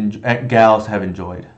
gals have enjoyed.